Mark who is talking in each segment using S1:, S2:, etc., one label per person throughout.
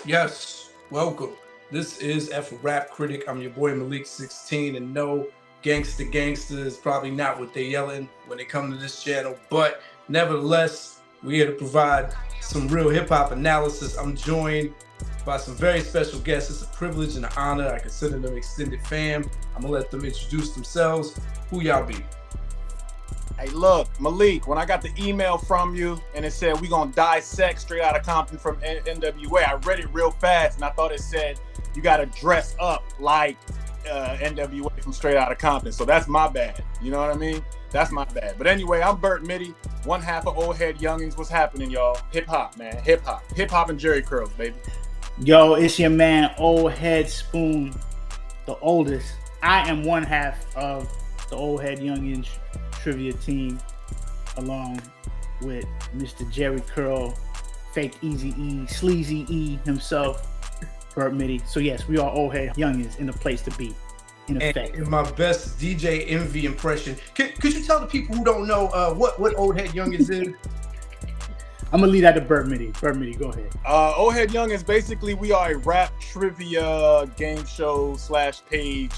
S1: Yes, welcome. This is F Rap Critic. I'm your boy Malik 16, and no, gangsta is probably not what they yelling when they come to this channel, but nevertheless, we're here to provide some real hip hop analysis. I'm joined by some very special guests. It's a privilege and an honor. I consider them extended fam. I'm gonna let them introduce themselves. Who y'all be?
S2: Hey, look, Malik, when I got the email from you and it said we gonna dissect Straight Outta Compton from N.W.A, I read it real fast and I thought it said you gotta dress up like N.W.A from Straight Outta Compton. So that's my bad. You know what I mean? That's my bad. But anyway, I'm Bert Mitty, one half of Old Head Youngins. What's happening, y'all? Hip hop, man. Hip hop and Jerry curls, baby.
S3: Yo, it's your man, Old Head Spoon, the oldest. I am one half of the Old Head Youngins trivia team, along with Mr. Jerry Curl, fake Eazy-E, Sleazy E himself, Bert Mitty. So yes, we are Old Head Youngins in the place to be. In effect.
S1: And my best DJ Envy impression. Could you tell the people who don't know what Old Head Youngins is?
S3: I'm gonna leave that to Bert Mitty. Bert Mitty, go ahead.
S2: Old Head Youngins, basically we are a rap trivia game show / page.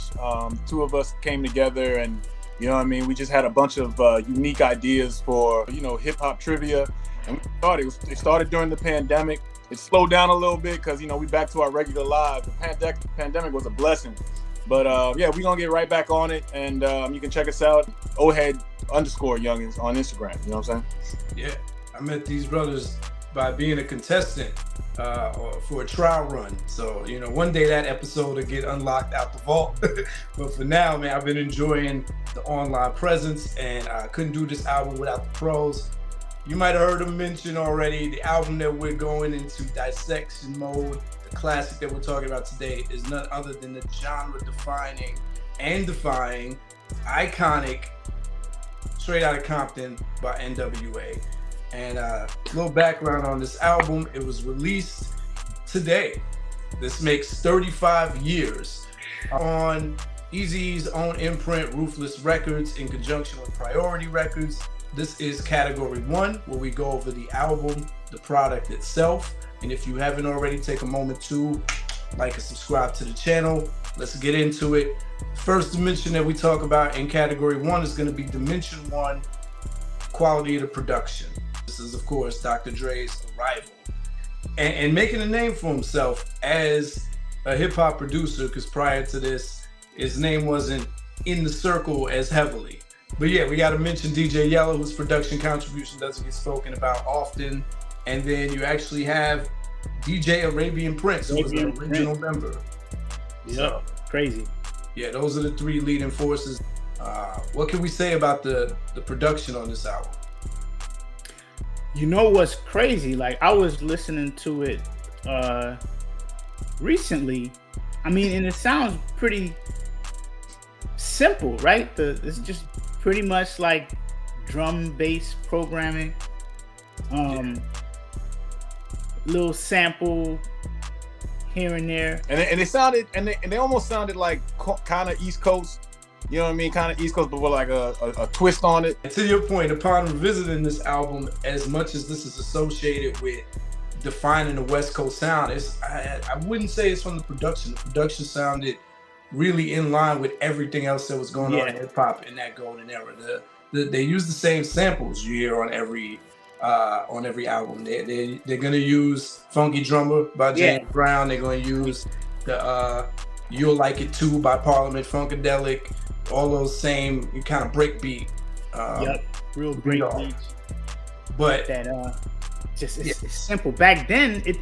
S2: Two of us came together and you know what I mean? We just had a bunch of unique ideas for, hip hop trivia. And it started during the pandemic. It slowed down a little bit because, we back to our regular lives. The pandemic was a blessing. But yeah, we're going to get right back on it. And you can check us out, oldhead_youngins on Instagram. You know what I'm saying?
S1: Yeah, I met these brothers by being a contestant for a trial run. So, one day that episode will get unlocked out the vault. But for now, man, I've been enjoying the online presence, and I couldn't do this album without the pros. You might have heard them mention already, the album that we're going into dissection mode, the classic that we're talking about today is none other than the genre-defining and defying, iconic Straight Outta Compton by N.W.A. And a little background on this album, it was released today. This makes 35 years on Eazy-E's own imprint, Ruthless Records, in conjunction with Priority Records. This is category 1, where we go over the album, the product itself. And if you haven't already, take a moment to like and subscribe to the channel. Let's get into it. First dimension that we talk about in category 1 is going to be dimension 1, quality of the production. This is, of course, Dr. Dre's arrival. And making a name for himself as a hip-hop producer, because prior to this, his name wasn't in the circle as heavily. But yeah, we got to mention DJ Yellow, whose production contribution doesn't get spoken about often. And then you actually have DJ Arabian Prince, who was the original member.
S3: Yeah, so, crazy.
S1: Yeah, those are the 3 leading forces. What can we say about the production on this album?
S3: You know what's crazy? Like, I was listening to it recently. I mean, and it sounds pretty simple, right? It's just pretty much like drum bass programming. Little sample here and there.
S2: And they sounded, and they almost sounded like kind of East Coast. You know what I mean? Kind of East Coast, but with like a twist on it.
S1: And to your point, upon revisiting this album, as much as this is associated with defining the West Coast sound, I wouldn't say it's from the production. The production sounded really in line with everything else that was going on in hip hop in that golden era. They use the same samples you hear on every album. They're gonna use Funky Drummer by James Brown. They're gonna use the You'll Like It Too by Parliament Funkadelic. All those same kind of breakbeat.
S3: Real break beats.
S1: But
S3: that it's simple. Back then, it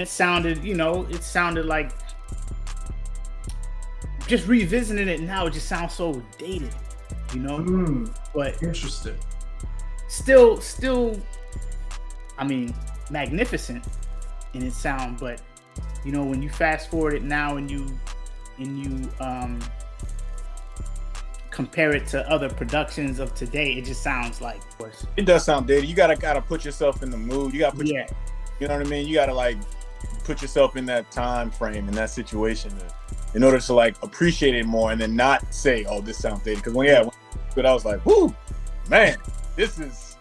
S3: sounded like, just revisiting it now, it just sounds so dated, But
S1: interesting.
S3: Still, I mean, magnificent in its sound. But when you fast forward it now and you compare it to other productions of today, it just sounds like,
S2: it does sound dated. You gotta put yourself in the mood. You gotta put you know what I mean? You gotta like put yourself in that time frame, in that situation, in order to like appreciate it more, and then not say, "Oh, this sounds dated." Because when I was like, "Whoo, man, this is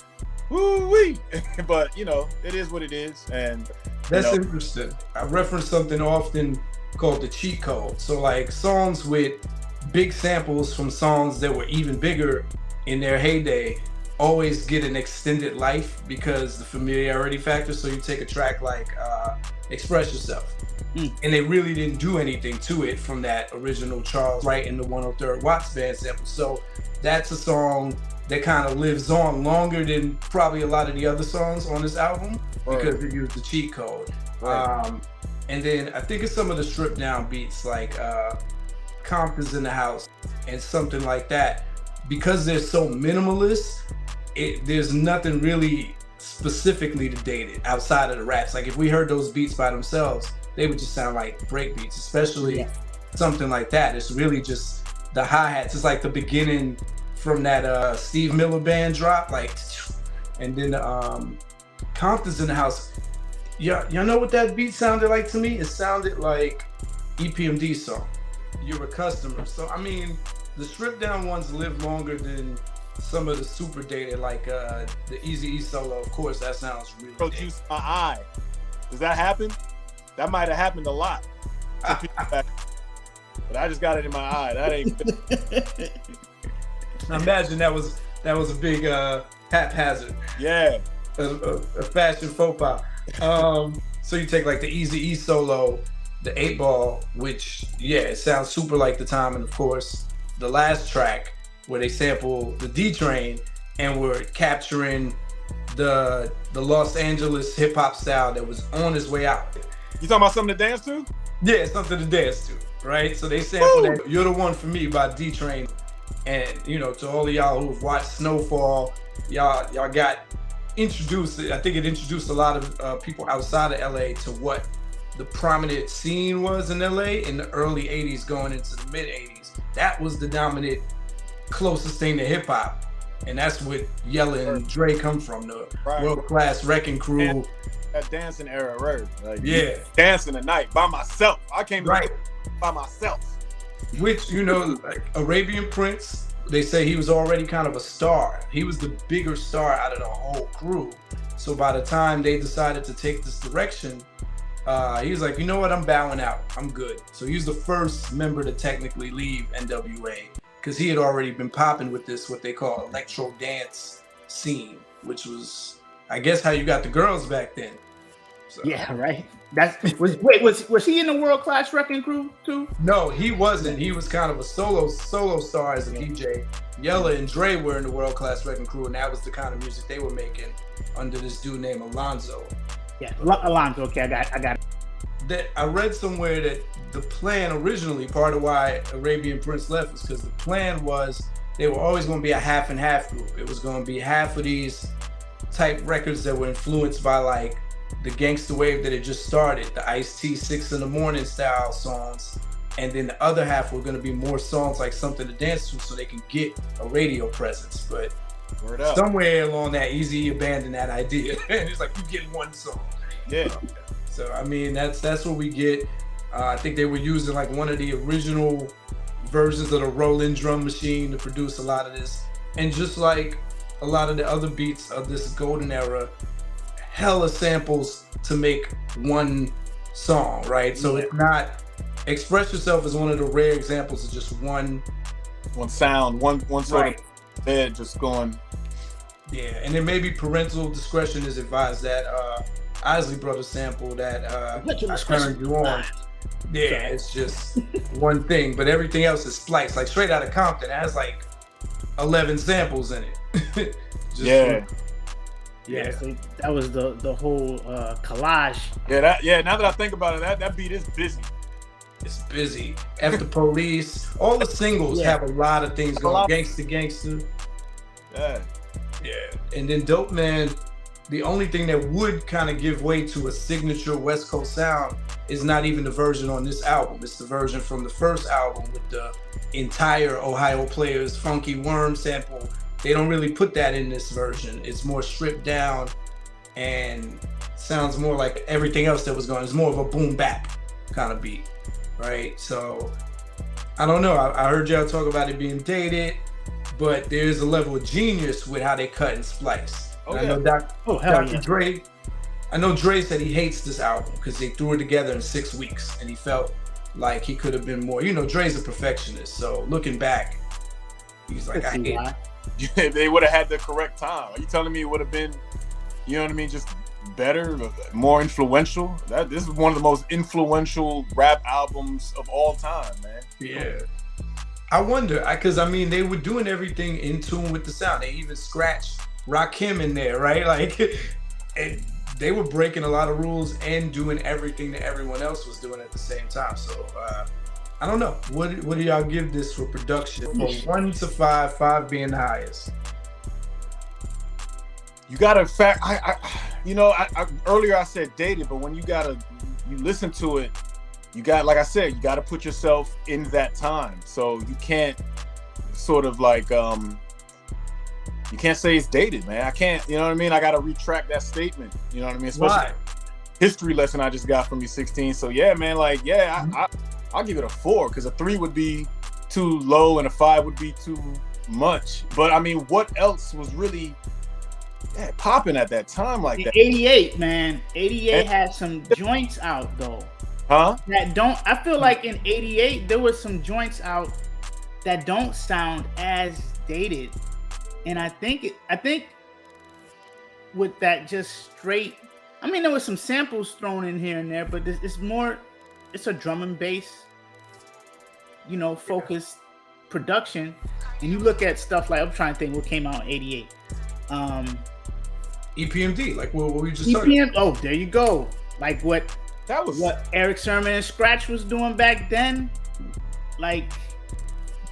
S2: woo wee." But it is what it is, and
S1: That's interesting. I reference something often called the cheat code. So like songs with big samples from songs that were even bigger in their heyday always get an extended life because the familiarity factor. So you take a track like Express Yourself, and they really didn't do anything to it from that original Charles Wright and the 103rd Watts Band sample. So that's a song that kind of lives on longer than probably a lot of the other songs on this album because it used the cheat code. And then I think it's some of the stripped down beats like Compton's in the House and something like that. Because they're so minimalist, there's nothing really specifically to date it outside of the raps. Like if we heard those beats by themselves, they would just sound like break beats, especially something like that. It's really just the hi-hats. It's like the beginning from that Steve Miller Band drop, like, and then Compton's in the House. Y'all know what that beat sounded like to me? It sounded like EPMD song, You're a Customer. So I mean, the stripped down ones live longer than some of the super dated, like the Eazy-E solo. Of course, that sounds really
S2: Produce my eye. Does that happen? That might have happened a lot. But I just got it in my eye. That ain't.
S1: I imagine that was a big haphazard.
S2: Yeah.
S1: A fashion faux pas. So you take like the Eazy-E solo, the 8 Ball, which it sounds super like the time, and of course the last track where they sample the D Train and were capturing the Los Angeles hip hop style that was on its way out.
S2: You talking about something to dance to?
S1: Yeah, something to dance to, right? So they sampled that You're the One for Me by D Train, and to all of y'all who've watched Snowfall, y'all got introduced. I think it introduced a lot of people outside of LA to what the prominent scene was in LA in the early 80s going into the mid 80s. That was the dominant, closest thing to hip hop. And that's what Yella and Dre come from, the world-class Wrecking Crew.
S2: That dancing era, right? Like, dancing at night by myself. I came by myself.
S1: Which, like Arabian Prince, they say he was already kind of a star. He was the bigger star out of the whole crew. So by the time they decided to take this direction, he was like, you know what, I'm bowing out. I'm good. So he was the first member to technically leave N.W.A. because he had already been popping with this, what they call electro dance scene, which was, I guess, how you got the girls back then. So.
S3: Yeah, right. Was he in the World Class Wrecking Crew too?
S1: No, he wasn't. He was kind of a solo star as a DJ. Yella and Dre were in the World Class Wrecking Crew, and that was the kind of music they were making under this dude named Alonzo.
S3: Yeah, Alonzo. Okay, I got it.
S1: That I read somewhere that the plan originally, part of why Arabian Prince left, was because the plan was they were always going to be a half and half group. It was going to be half of these type records that were influenced by like the gangster wave that had just started, the Ice-T 6 in the Morning style songs, and then the other half were going to be more songs like something to dance to so they can get a radio presence. But somewhere along that, Eazy abandoned that idea. And it's like, you get one song.
S2: Yeah.
S1: So I mean, that's what we get. I think they were using like one of the original versions of the roll-in drum machine to produce a lot of this, and just like a lot of the other beats of this golden era, hella samples to make one song, right? So it's not, Express Yourself is one of the rare examples of just one
S2: sound, one sort of bed just going.
S1: Yeah, and then maybe parental discretion is advised. That Isley Brothers sample that I turned you on. Yeah, it's just one thing, but everything else is spliced. Like Straight Outta Compton has like 11 samples in it.
S3: Yeah, so that was the whole collage.
S2: Now that I think about it, that beat is busy.
S1: It's busy. After Police, all the singles have a lot of things going. Gangsta. Yeah. And then Dope Man, the only thing that would kind of give way to a signature West Coast sound is not even the version on this album. It's the version from the first album with the entire Ohio Players Funky Worm sample. They don't really put that in this version. It's more stripped down and sounds more like everything else that was going. It's more of a boom bap kind of beat, right? So I don't know. I heard y'all talk about it being dated, but there's a level of genius with how they cut and splice. I know Dr. Dre, I know Dre said he hates this album because they threw it together in 6 weeks, and he felt like he could have been more. You know, Dre's a perfectionist, so looking back, he's like, I hate it.
S2: They would have had the correct time. Are you telling me it would have been, you know what I mean, just better, more influential? This is one of the most influential rap albums of all time, man.
S1: Yeah. I wonder, because I mean, they were doing everything in tune with the sound. They even scratched Rakim in there, right? Like, and they were breaking a lot of rules and doing everything that everyone else was doing at the same time. So I don't know. What do y'all give this for production? From 1 to 5, 5 being the highest.
S2: You gotta earlier I said dated, but when you listen to it, you got, like I said, you gotta put yourself in that time. So you can't sort of like you can't say it's dated, man. I can't, you know what I mean? I gotta retract that statement. You know what I mean? Especially history lesson I just got from you 16. So yeah, man, like I'll give it a 4, because a 3 would be too low and a 5 would be too much. But I mean, what else was really popping at that time like that?
S3: 88, man. 88 had some joints out though.
S2: Huh?
S3: I feel like in 88 there was some joints out that don't sound as dated. And I think with that just straight, I mean, there was some samples thrown in here and there, but it's a drum and bass, you know, focused production. And you look at stuff like, I'm trying to think what came out in 88.
S1: EPMD, like what we just talked about.
S3: Oh, there you go. Like what Eric Sermon and Scratch was doing back then. Like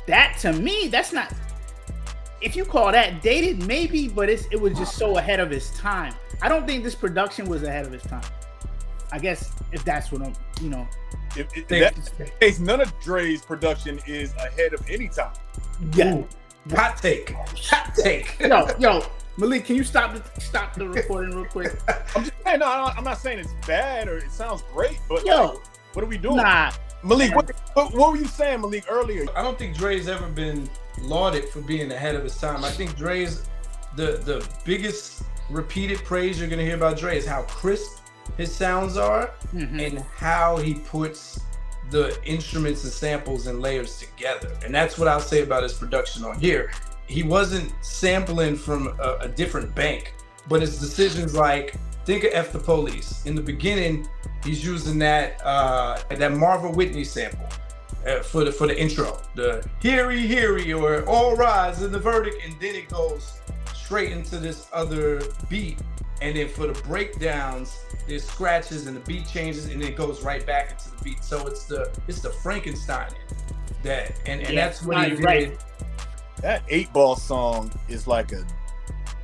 S3: that, to me, that's not, if you call that dated, maybe, but it was just so ahead of its time. I don't think this production was ahead of its time. I guess if that's what I'm, you know.
S2: None of Dre's production is ahead of any time.
S3: Yeah.
S1: Ooh, hot take.
S3: Yo, Malik, can you stop the recording real quick?
S2: I'm just saying, I'm not saying it's bad or it sounds great, but
S3: yo,
S2: what are we doing?
S3: Nah.
S2: Malik, what were you saying, Malik, earlier?
S1: I don't think Dre's ever been lauded for being ahead of his time. I think Dre's the biggest repeated praise you're gonna hear about Dre is how crisp his sounds are, and how he puts the instruments and samples and layers together. And that's what I'll say about his production on here. He wasn't sampling from a different bank, but his decisions, like, think of F the Police. In the beginning, he's using that Marvin Whitney sample for the intro, the heary or all rise in the verdict, and then it goes straight into this other beat. And then for the breakdowns, there's scratches and the beat changes, and it goes right back into the beat. So it's the Frankenstein that, and that's what he did. Right.
S2: That 8-Ball song is like a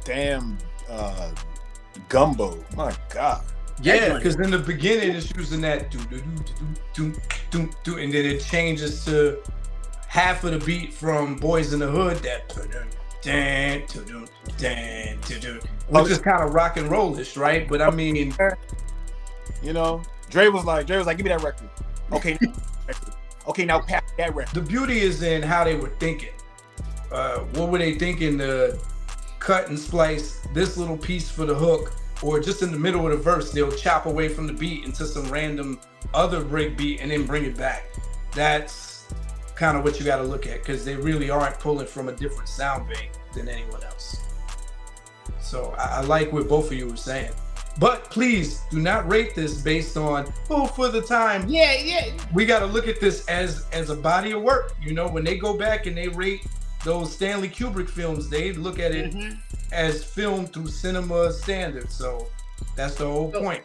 S2: damn gumbo. My God.
S1: Yeah, because in the beginning it's using that do, and then it changes to half of the beat from Boys in the Hood, that which is kind of rock and rollish, right? But I mean,
S2: you know, Dre was like, give me that record. Okay, now pass that record.
S1: The beauty is in how they were thinking. What were they thinking to cut and splice this little piece for the hook, or just in the middle of the verse, they'll chop away from the beat into some random other break beat and then bring it back. That's kind of what you got to look at, because they really aren't pulling from a different sound bank than anyone else. So I like what both of you were saying. But please do not rate this based on, for the time.
S3: Yeah.
S1: We got to look at this as a body of work. You know, when they go back and they rate those Stanley Kubrick films, they look at it as filmed through cinema standards. So that's the whole point.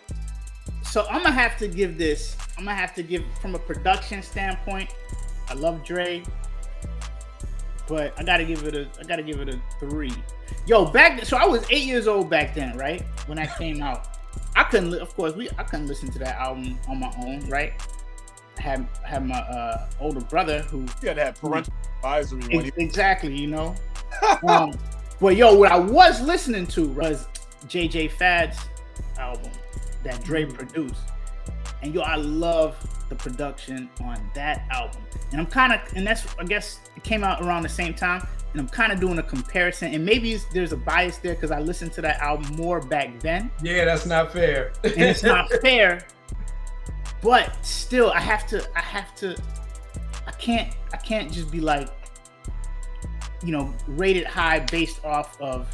S3: So I'm gonna have to give from a production standpoint. I love Dre, but I gotta give it a 3. Yo, so I was 8 years old back then, right? When that came out. I couldn't listen to that album on my own, right? Had my older brother who,
S2: you had to have parental advisory.
S3: Exactly, you know. But yo, what I was listening to was JJ Fad's album that Dre produced, and yo, I love the production on that album. And I guess it came out around the same time, and I'm kind of doing a comparison, and maybe there's a bias there because I listened to that album more back then.
S1: Yeah, that's not fair.
S3: And it's not fair, but still, I can't just be like, rated high based off of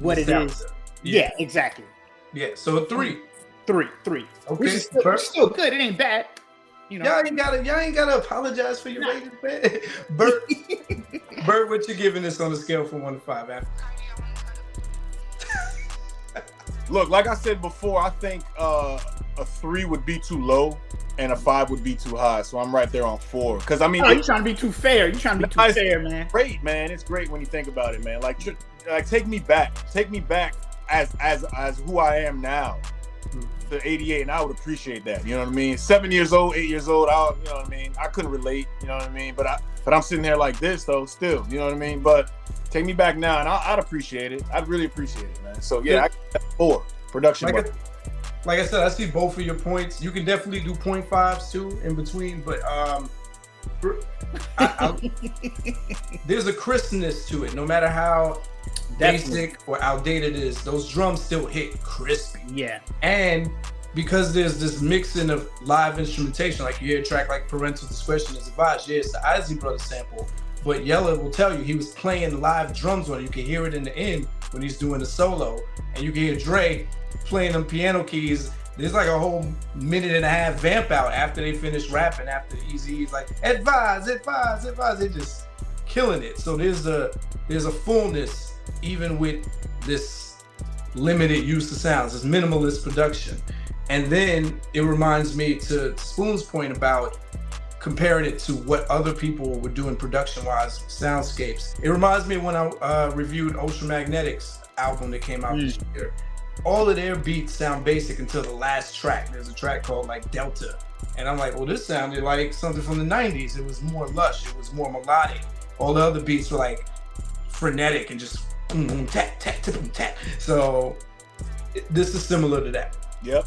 S3: what it is. Yeah, exactly.
S1: Yeah, so a 3.
S3: 3.
S1: Okay,
S3: Which is still good. It ain't bad.
S1: Y'all ain't gotta apologize for your rating, man. Bert, what you giving this on a scale from 1 to 5, man?
S2: Look, like I said before, I think a 3 would be too low and a 5 would be too high. So I'm right there on 4. Because I mean,
S3: you're trying to be too fair. You're trying to be too fair, man.
S2: Great, man. It's great when you think about it, man. Like take me back as who I am now. The 88, and I would appreciate that. You know what I mean? 7 years old, 8 years old, you know what I mean? I couldn't relate, you know what I mean? But I'm sitting there like this though, still, you know what I mean? But take me back now, and I'd appreciate it. I'd really appreciate it, man. So yeah, I got 4 production.
S1: Like I said, I see both of your points. You can definitely do 0.5s too in between, but there's a crispness to it. No matter how basic or outdated it is, those drums still hit crispy.
S3: Yeah.
S1: And because there's this mixing of live instrumentation, like you hear a track like Parental Discretion is Advised. Yeah, it's the Isley Brothers sample, but Yella will tell you he was playing live drums on it. You can hear it in the end when he's doing the solo, and you can hear Dre playing them piano keys. There's like a whole minute and a half vamp out after they finish rapping, after Eazy-E's like, advise. They're just killing it. So there's a fullness even with this limited use of sounds, this minimalist production. And then it reminds me to Spoon's point about comparing it to what other people were doing production-wise, soundscapes. It reminds me when I reviewed Ultramagnetic's album that came out this year. All of their beats sound basic until the last track. There's a track called like Delta. And I'm like, well, this sounded like something from the 90s. It was more lush, it was more melodic. All the other beats were like frenetic and just tap, tap, tap, tap. So this is similar to that.
S2: Yep.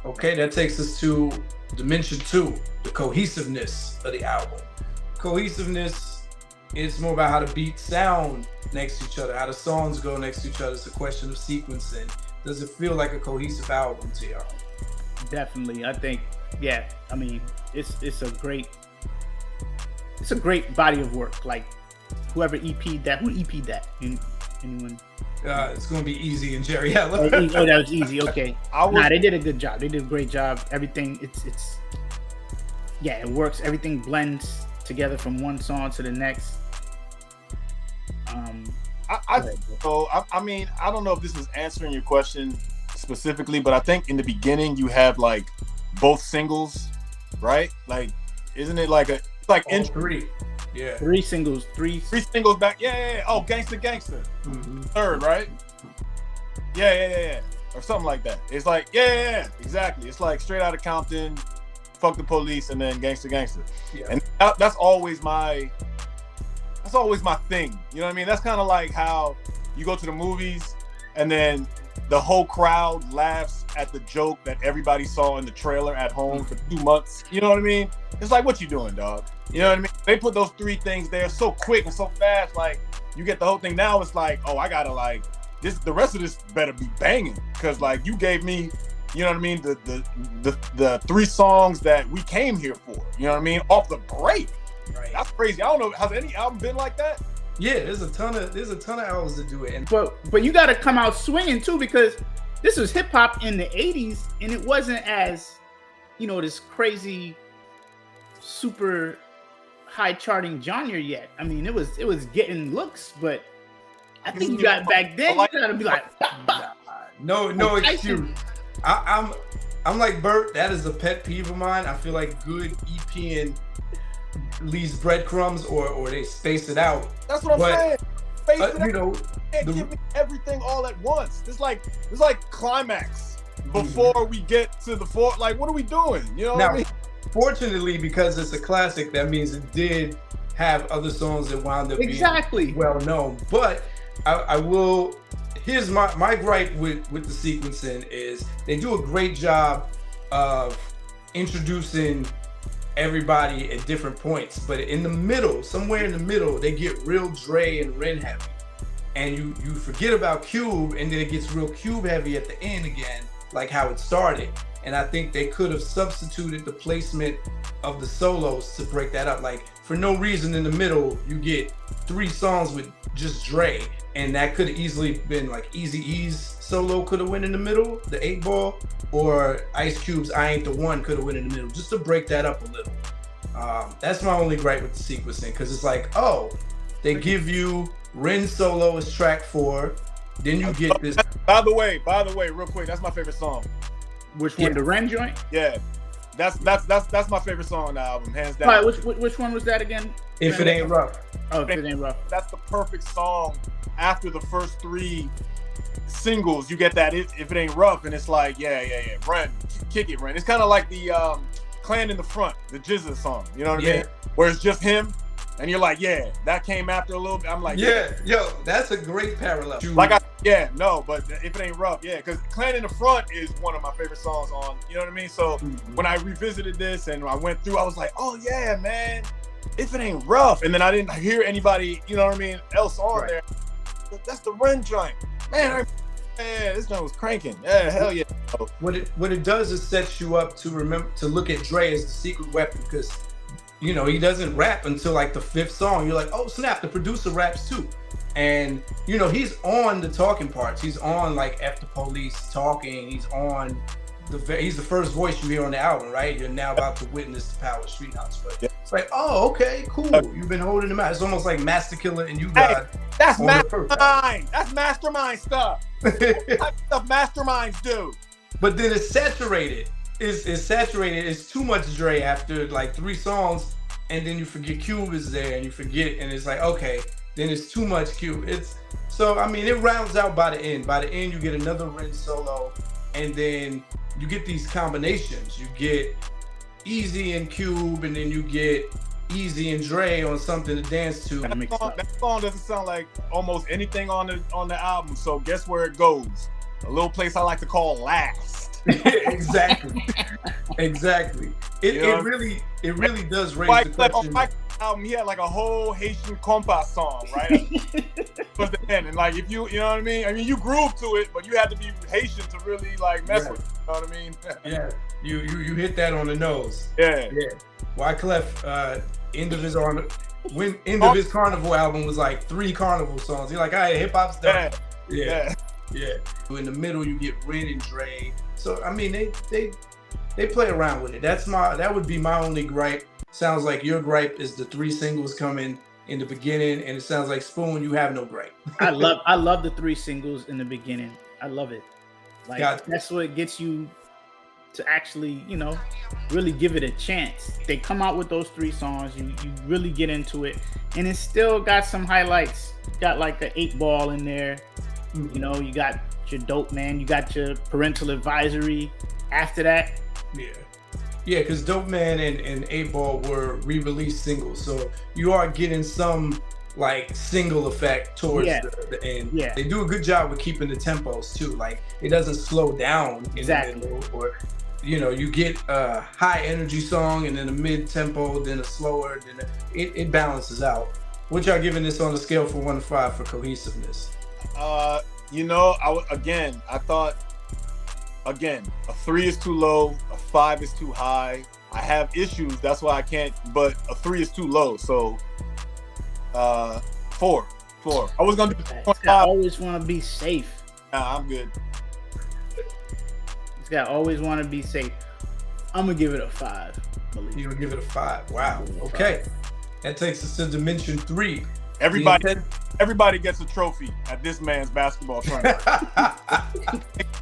S1: Okay, that takes us to Dimension 2, the cohesiveness of the album. Cohesiveness is more about how the beats sound next to each other, how the songs go next to each other. It's a question of sequencing. Does it feel like a cohesive album to y'all?
S3: Definitely. I think, yeah. I mean, it's a great body of work. Like whoever EP'd that, who EP'd that? Anyone?
S1: It's gonna be Eazy and Jerry Heller.
S3: Oh, that was Eazy. Okay. They did a good job. They did a great job. Everything, it works. Everything blends together from one song to the next.
S2: I mean, I don't know if this is answering your question specifically, but I think in the beginning you have like both singles, right? Like, isn't it like
S1: three? Yeah.
S3: Three singles
S2: back. Yeah. Oh, Gangsta. Mm-hmm. Third, right? Yeah. Or something like that. It's like, yeah, exactly. It's like Straight Outta Compton, Fuck the Police, and then Gangsta. Yeah. And that's always my thing. You know what I mean? That's kind of like how you go to the movies and then the whole crowd laughs at the joke that everybody saw in the trailer at home for 2 months. You know what I mean? It's like, what you doing, dog? You know what I mean? They put those 3 things there so quick and so fast. Like, you get the whole thing. Now it's like, oh, I gotta like this. The rest of this better be banging because like you gave me, you know what I mean? The 3 songs that we came here for. You know what I mean? Off the break. Right. That's crazy. I don't know. Has any album been like that?
S1: Yeah, there's a ton of albums that do it.
S3: But you got to come out swinging too, because this was hip hop in the 80s, and it wasn't as, this crazy, super high charting genre yet. I mean, it was getting looks, but I think you got back then. You gotta be like,
S1: no excuse. I'm like Bert. That is a pet peeve of mine. I feel like good EPing leaves breadcrumbs or they space it out.
S2: That's what I'm saying. Space it out. Give me everything all at once. It's like climax before we get to the fourth. Like, what are we doing? You know what I mean?
S1: Fortunately, because it's a classic, that means it did have other songs that wound up being well known. But I will. Here's my gripe with the sequencing is they do a great job of introducing everybody at different points, but in the middle, somewhere in the middle, they get real Dre and Ren heavy, and you forget about Cube, and then it gets real Cube heavy at the end again, like how it started. And I think they could have substituted the placement of the solos to break that up. Like, for no reason in the middle, you get 3 songs with just Dre, and that could have easily been like Eazy-E's solo could have went in the middle, the 8 Ball, or Ice Cube's I Ain't the One could have went in the middle, just to break that up a little. That's my only gripe with the sequencing, because it's like, oh, they give you Ren solo as track 4, then you get this.
S2: By the way, real quick, that's my favorite song.
S3: Which one, the Ren joint?
S2: Yeah, that's my favorite song on the album, hands down.
S3: All right, which one was that again?
S1: If It Ain't Rough.
S3: Oh, If It Ain't Rough.
S2: That's the perfect song. After the first 3 singles, you get that If It Ain't Rough, and it's like, yeah, Ren, kick it, Ren. It's kind of like the Clan in the Front, the Jizza song. You know what I mean? Where it's just him, and you're like, yeah, that came after a little bit. I'm like,
S1: yo, that's a great parallel.
S2: But If It Ain't Rough, because Clan in the Front is one of my favorite songs on, you know what I mean? So when I revisited this and I went through, I was like, oh yeah, man, If It Ain't Rough. And then I didn't hear anybody, you know what I mean, else on there. That's the Ren joint. Man, this joint was cranking. Yeah, hell yeah.
S1: What it does is sets you up to remember to look at Dre as the secret weapon, because you know he doesn't rap until like the 5th song. You're like, oh snap, the producer raps too. And you know he's on the talking parts. He's on like F the Police talking. He's on he's the first voice you hear on the album, right? You're now about to witness the power of Street House. But it's like, oh, okay, cool. You've been holding him out. It's almost like Master Killer and You God.
S2: That's mastermind. That's mastermind stuff. What type of stuff masterminds do.
S1: But then it's saturated. It's saturated. It's too much Dre after like 3 songs, and then you forget Cube is there, and you forget, and it's like, okay, then it's too much Cube. So I mean, it rounds out by the end. By the end, you get another Ren solo, and then you get these combinations. You get Eazy and Cube, and then you get Eazy and Dre on something to dance to.
S2: That song doesn't sound like almost anything on the album. So guess where it goes? A little place I like to call Last.
S1: Exactly. It really does raise the question.
S2: On my album, he had like a whole Haitian compas song, right? Towards the end, and like if you know what I mean. I mean, you groove to it, but you had to be Haitian to really like mess with it. You know what I mean?
S1: Yeah. You hit that on the nose.
S2: Yeah.
S1: Wyclef, end of his Carnival album was like 3 Carnival songs. You're like, all right, hip hop's done. Yeah. In the middle, you get Ren and Dre. So I mean, they play around with it. That would be my only gripe. Sounds like your gripe is the 3 singles coming in the beginning, and it sounds like Spoon, you have no gripe.
S3: I love the 3 singles in the beginning. I love it. Like that's what gets you to actually, you know, really give it a chance. They come out with those 3 songs, you really get into it, and it's still got some highlights. Got like the 8 Ball in there. You know, you got your Dope Man, you got your Parental Advisory after that.
S1: Yeah, because Dope Man and 8 Ball were re-released singles, so you are getting some like single effect towards the end. Yeah, they do a good job with keeping the tempos too. Like it doesn't slow down in the middle, or you know, you get a high energy song and then a mid tempo, then a slower, then it balances out. What y'all giving this on a scale from 1 to 5 for cohesiveness?
S2: You know, I thought a 3 is too low, a 5 is too high. I have issues, that's why I can't, but a 3 is too low. So 4. I was gonna do 5.
S3: I always want to be safe.
S2: Nah, I'm good.
S3: This guy always want to be safe. I'm gonna give it a 5.
S1: You're gonna give it a 5. Wow. Okay. That takes us to Dimension 3.
S2: Everybody gets a trophy at this man's basketball tournament.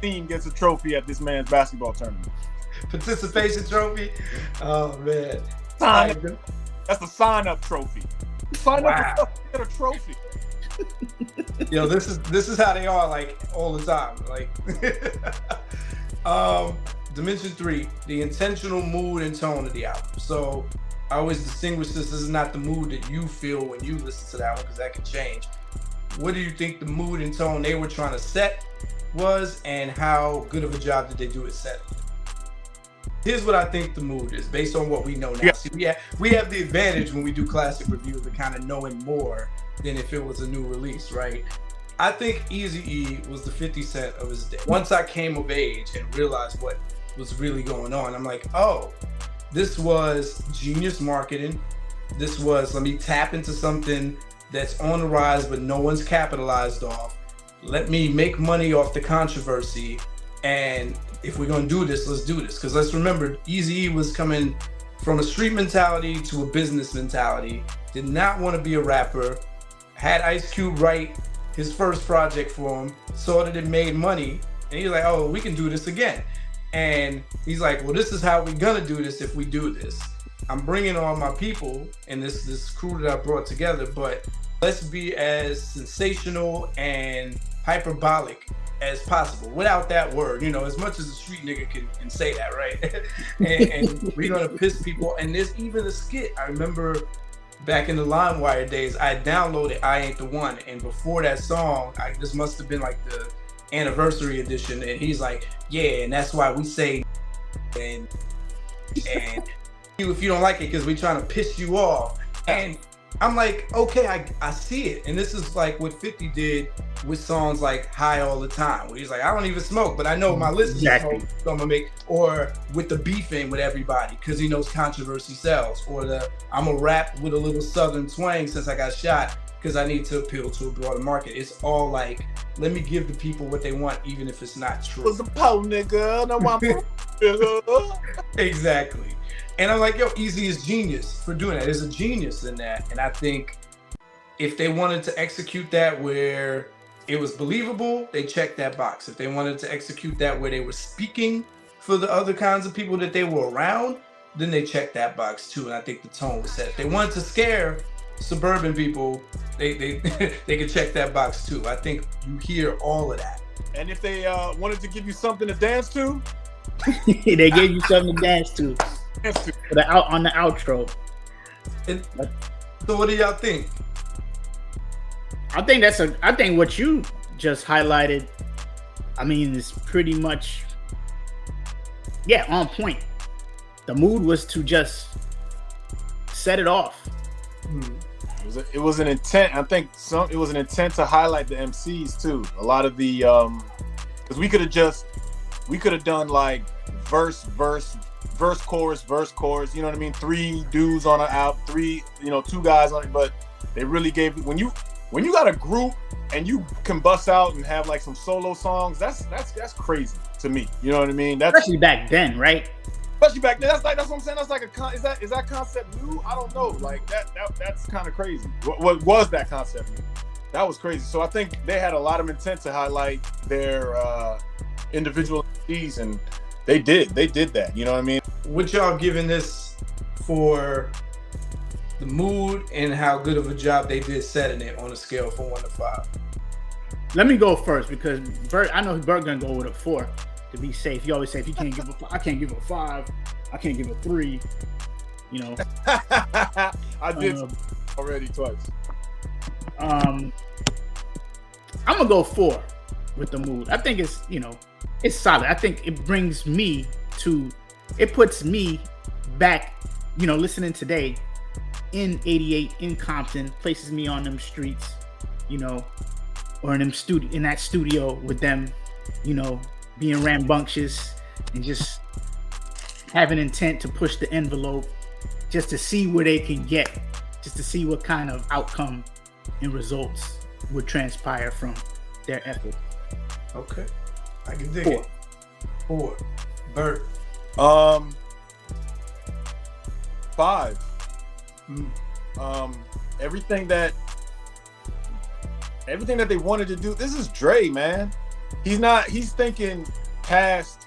S2: Team gets a trophy at this man's basketball tournament.
S1: Participation trophy. Oh man.
S2: That's the sign-up trophy. Sign up to get a trophy.
S1: Yo, this is how they are like all the time. Like Dimension 3, the intentional mood and tone of the album. So I always distinguish this is not the mood that you feel when you listen to that one, because that can change. What do you think the mood and tone they were trying to set was, and how good of a job did they do at setting? Here's what I think the mood is based on what we know now.
S2: Yeah.
S1: See, we have the advantage when we do classic reviews of kind of knowing more than if it was a new release, right? I think Eazy-E was the 50 Cent of his day. Once I came of age and realized what was really going on, I'm like, oh, this was genius marketing. This was, let me tap into something that's on the rise but no one's capitalized off. Let me make money off the controversy, and if we're gonna do this, let's do this. Because let's remember, Eazy-E was coming from a street mentality to a business mentality. Did not want to be a rapper. Had Ice Cube write his first project for him. Saw that it made money, and he's like, "Oh, we can do this again." And he's like, "Well, this is how we're gonna do this. If we do this, I'm bringing on my people and this crew that I brought together, but let's be as sensational and hyperbolic as possible without that word, as much as a street nigga can say that, right? and we're gonna piss people. And there's even a skit. I remember back in the LimeWire days, I downloaded I Ain't the One, and before that song, this must have been like the anniversary edition, and he's like, yeah, and that's why we say and if you don't like it because we're trying to piss you off. And I'm like, okay, I see it. And this is like what 50 did with songs like High All the Time, where he's like, I don't even smoke, but I know my listeners smoke, so I'm gonna make, or with the beefing with everybody because he knows controversy sells, or I'm a rap with a little southern twang since I got shot because I need to appeal to a broader market. It's all like, let me give the people what they want, even if it's not true.
S2: Was a po nigga, no one.
S1: Exactly. And I'm like, yo, Eazy is genius for doing that. There's a genius in that. And I think if they wanted to execute that where it was believable, they checked that box. If they wanted to execute that where they were speaking for the other kinds of people that they were around, then they checked that box too. And I think the tone was set. If they wanted to scare suburban people, they could check that box too. I think you hear all of that.
S2: And if they wanted to give you something to dance to,
S3: they gave you something to dance to. On the outro.
S1: And so what do y'all think?
S3: I think what you just highlighted, I mean, is pretty much, on point. The mood was to just set it off.
S2: It was an intent. I think it was an intent to highlight the MCs too. A lot of the because we could have done like verse, chorus, you know what I mean? 3 dudes on an album, 2 guys on it, but they really gave, when you got a group and you can bust out and have like some solo songs, that's crazy to me. You know what I mean?
S3: Especially back then, right?
S2: Especially back then. That's what I'm saying. That's like is that concept new? I don't know. Like that's kind of crazy. What was that concept new? That was crazy. So I think they had a lot of intent to highlight their individual MCs, and they did that. You know what I mean?
S1: What y'all giving this for the mood and how good of a job they did setting it on a scale from 1 to 5?
S3: Let me go first because I know Bert gonna go with a 4 to be safe. He always say if you can't give I can't give a 5, I can't give a 3.
S2: I did already twice.
S3: I'm gonna go 4 with the mood. I think it's it's solid. I think it brings me to, it puts me back, listening today in 88 in Compton, places me on them streets, or in that studio with them, being rambunctious and just having intent to push the envelope just to see where they can get, just to see what kind of outcome and results would transpire from their effort.
S1: Okay. I can dig it. 4. Bert.
S2: 5. Everything that they wanted to do. This is Dre, man. He's thinking past,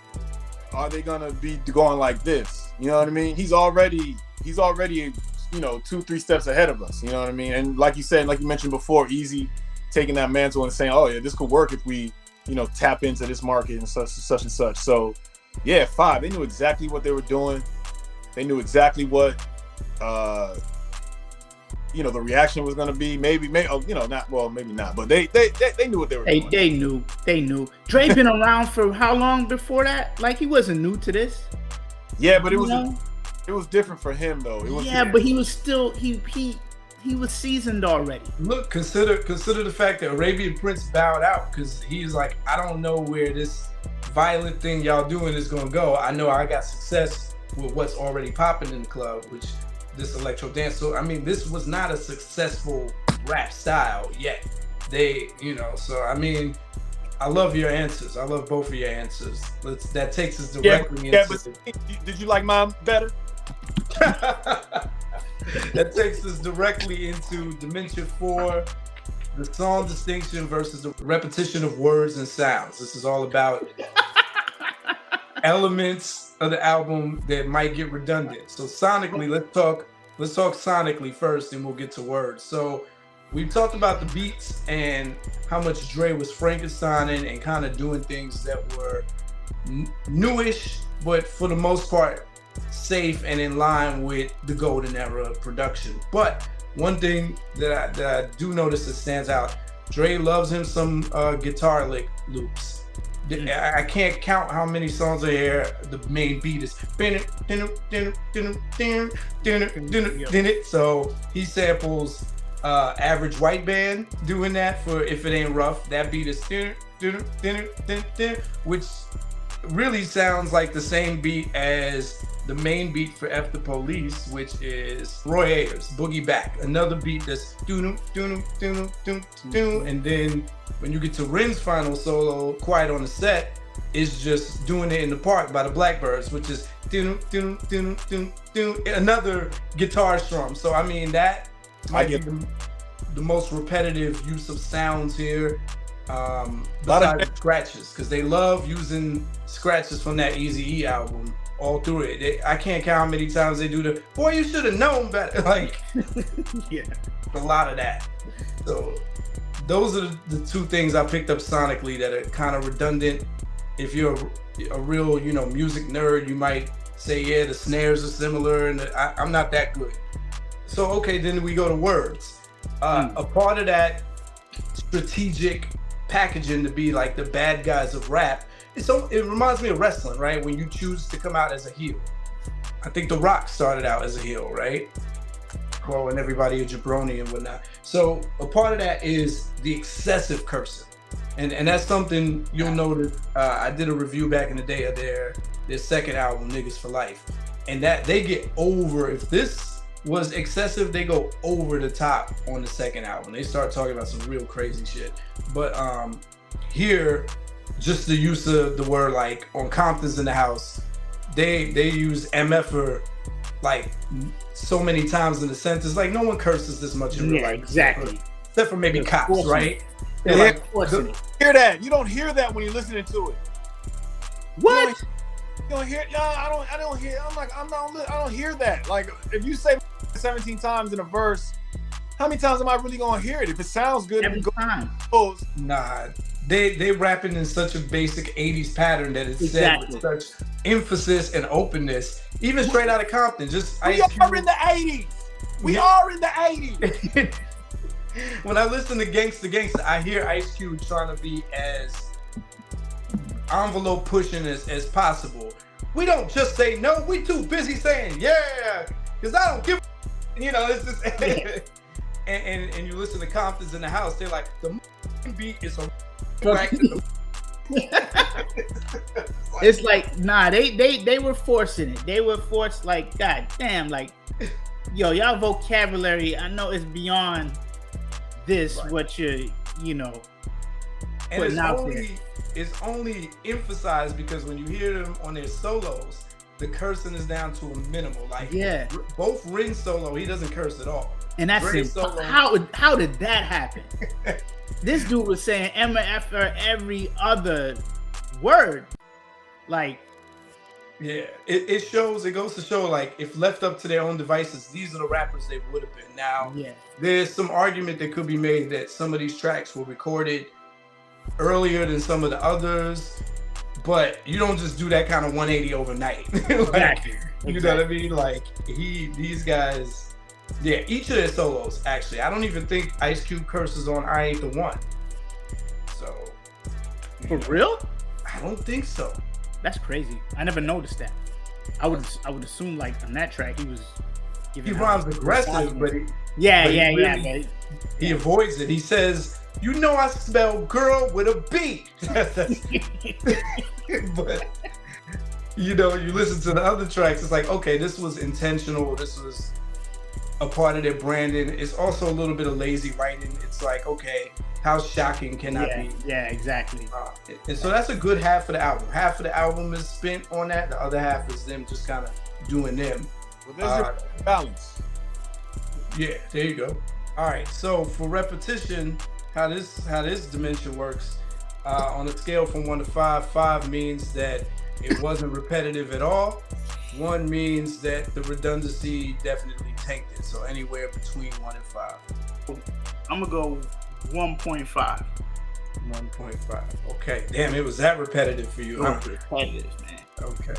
S2: are they gonna be going like this? You know what I mean? He's already 2-3 steps ahead of us. You know what I mean? And like you said, like you mentioned before, Eazy taking that mantle and saying, oh yeah, this could work if we tap into this market and such and such. So yeah, 5. They knew exactly what they were doing. They knew exactly what the reaction was going to be. Maybe not. Well, maybe not. But they knew what they were doing.
S3: They knew. Dre been around for how long before that? Like, he wasn't new to this.
S2: Yeah, but it
S3: You know?
S2: was different for him though. It was
S3: Yeah, but he was still he was seasoned already.
S1: Look, consider the fact that Arabian Prince bowed out because he's like, I don't know where this violent thing y'all doing is gonna go. I know I got success with what's already popping in the club, which this electro dance. So I mean, this was not a successful rap style yet. They, so I mean, I love your answers. I love both of your answers. That takes us directly into.
S2: But did you like mine better?
S1: That takes us directly into Dimension 4, the song distinction versus the repetition of words and sounds. This is all about elements of the album that might get redundant. So sonically, let's talk sonically first, and we'll get to words. So we talked about the beats and how much Dre was Frankensteining and kind of doing things that were newish, but for the most part safe and in line with the golden era of production. But one thing that I do notice that stands out, Dre loves him some guitar lick loops. I can't count how many songs are here. The main beat is so he samples Average White Band doing that for If It Ain't Rough. That beat is which really sounds like the same beat as the main beat for F the Police, which is Roy Ayers, Boogie Back. Another beat that's and then when you get to Ren's final solo, Quiet on the Set, is just Doing It in the Park by the Blackbirds, which is another guitar strum. So I mean, that might be the most repetitive use of sounds here. Besides scratches, because they love using scratches from that Eazy-E album all through it. I can't count how many times they do the "boy, you should have known better." Like,
S3: yeah,
S1: a lot of that. So those are the two things I picked up sonically that are kind of redundant. If you're a real, music nerd, you might say, yeah, the snares are similar, and I'm not that good. So okay, then we go to words. A part of that strategic packaging to be like the bad guys of rap. It reminds me of wrestling, right? When you choose to come out as a heel. I think The Rock started out as a heel, right? Well, and everybody a jabroni and whatnot. So a part of that is the excessive cursing. And that's something you'll notice. I did a review back in the day of their second album, Niggas for Life. And that they get over, if this was excessive, they go over the top on the second album. They start talking about some real crazy shit. But here, just the use of the word, like on Compton's in the House, they use MFer like so many times in the sentence. Like no one curses this much in real life.
S3: Exactly.
S1: Except for maybe cops, right?
S2: They're like, hear that. You don't hear that when you're listening to it.
S3: What?
S2: You don't hear it? No, I don't hear. I don't hear that. Like if you say 17 times in a verse, how many times am I really gonna hear it? If it sounds good,
S3: every time.
S1: Nah, they rapping in such a basic 80s pattern that it's said with such emphasis and openness. Even straight out of Compton, just
S2: we are in the 80s. We are in the 80s.
S1: When I listen to Gangsta, I hear Ice Cube trying to be as envelope pushing as possible. We don't just say no, we too busy saying yeah, because I don't give it's just and you listen to Compton's in the House, they're like, the beat is a
S3: it's like, nah, they were forcing it. They were forced, like, god damn, like, yo, y'all vocabulary, I know it's beyond this, right. What you're,
S1: and
S3: putting out there.
S1: It's only emphasized because when you hear them on their solos, the cursing is down to a minimal. Like,
S3: yeah,
S1: both Ren's solo, he doesn't curse at all.
S3: And that's it. How did that happen? This dude was saying Emma after every other word. Like,
S1: yeah, it goes to show, like, if left up to their own devices, these are the rappers they would have been. Now,
S3: yeah,
S1: there's some argument that could be made that some of these tracks were recorded earlier than some of the others, but you don't just do that kind of 180 overnight.
S3: Exactly.
S1: You know what I mean? Like, these guys. Yeah, each of their solos, actually. I don't even think Ice Cube curses on I Ain't the One. So.
S3: For real?
S1: I don't think so.
S3: That's crazy. I never noticed that. I would assume like on that track he was
S1: He rhymes aggressive, but he avoids it. He says, "You know I spell girl with a B." But you listen to the other tracks, it's like, okay, this was intentional. This was a part of their branding. It's also a little bit of lazy writing. It's like, okay, how shocking can that be?
S3: Yeah, exactly.
S1: And so that's a good half of the album. Half of the album is spent on that. The other half is them just kind of doing them.
S2: Well, there's your balance.
S1: Yeah, there you go. All right, so for repetition, how this dimension works, on a scale from 1 to 5, 5 means that it wasn't repetitive at all. 1 means that the redundancy definitely tanked it. So anywhere between 1 and 5.
S3: I'm gonna go 1.5.
S1: 1.5. Okay. Damn, it was that repetitive for you, huh?
S3: Repetitive, man.
S1: Okay.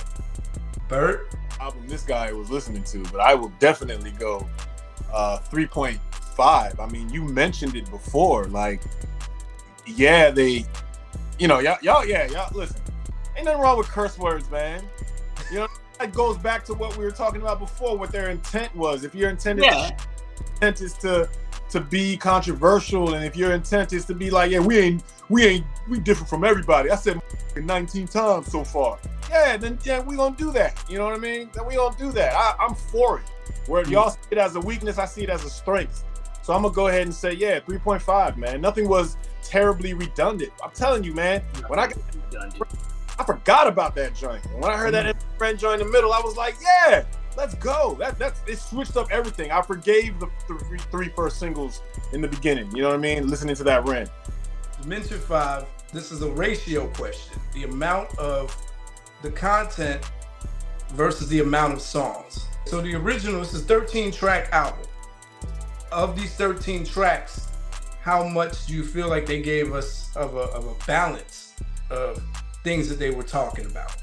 S1: Bert?
S2: Album this guy was listening to, but I will definitely go 3.5. I mean, you mentioned it before. Like, yeah, y'all listen. Ain't nothing wrong with curse words, man. You know, it goes back to what we were talking about before, what their intent was. If your intent is to be controversial, and if your intent is to be like, yeah, we different from everybody. I said 19 times so far. Yeah, then we gonna do that. You know what I mean? Then we gonna do that. I'm for it. Where if y'all see it as a weakness, I see it as a strength. So I'm gonna go ahead and say, yeah, 3.5, man. Nothing was terribly redundant. I'm telling you, man. When I forgot about that joint. And when I heard that friend joint in the middle, I was like, yeah, let's go. It switched up everything. I forgave the three first singles in the beginning. You know what I mean? Listening to that rant.
S1: Dimension 5, this is a ratio question. The amount of the content versus the amount of songs. So the original is a 13-track album. Of these 13 tracks, how much do you feel like they gave us of a balance of things that they were talking about?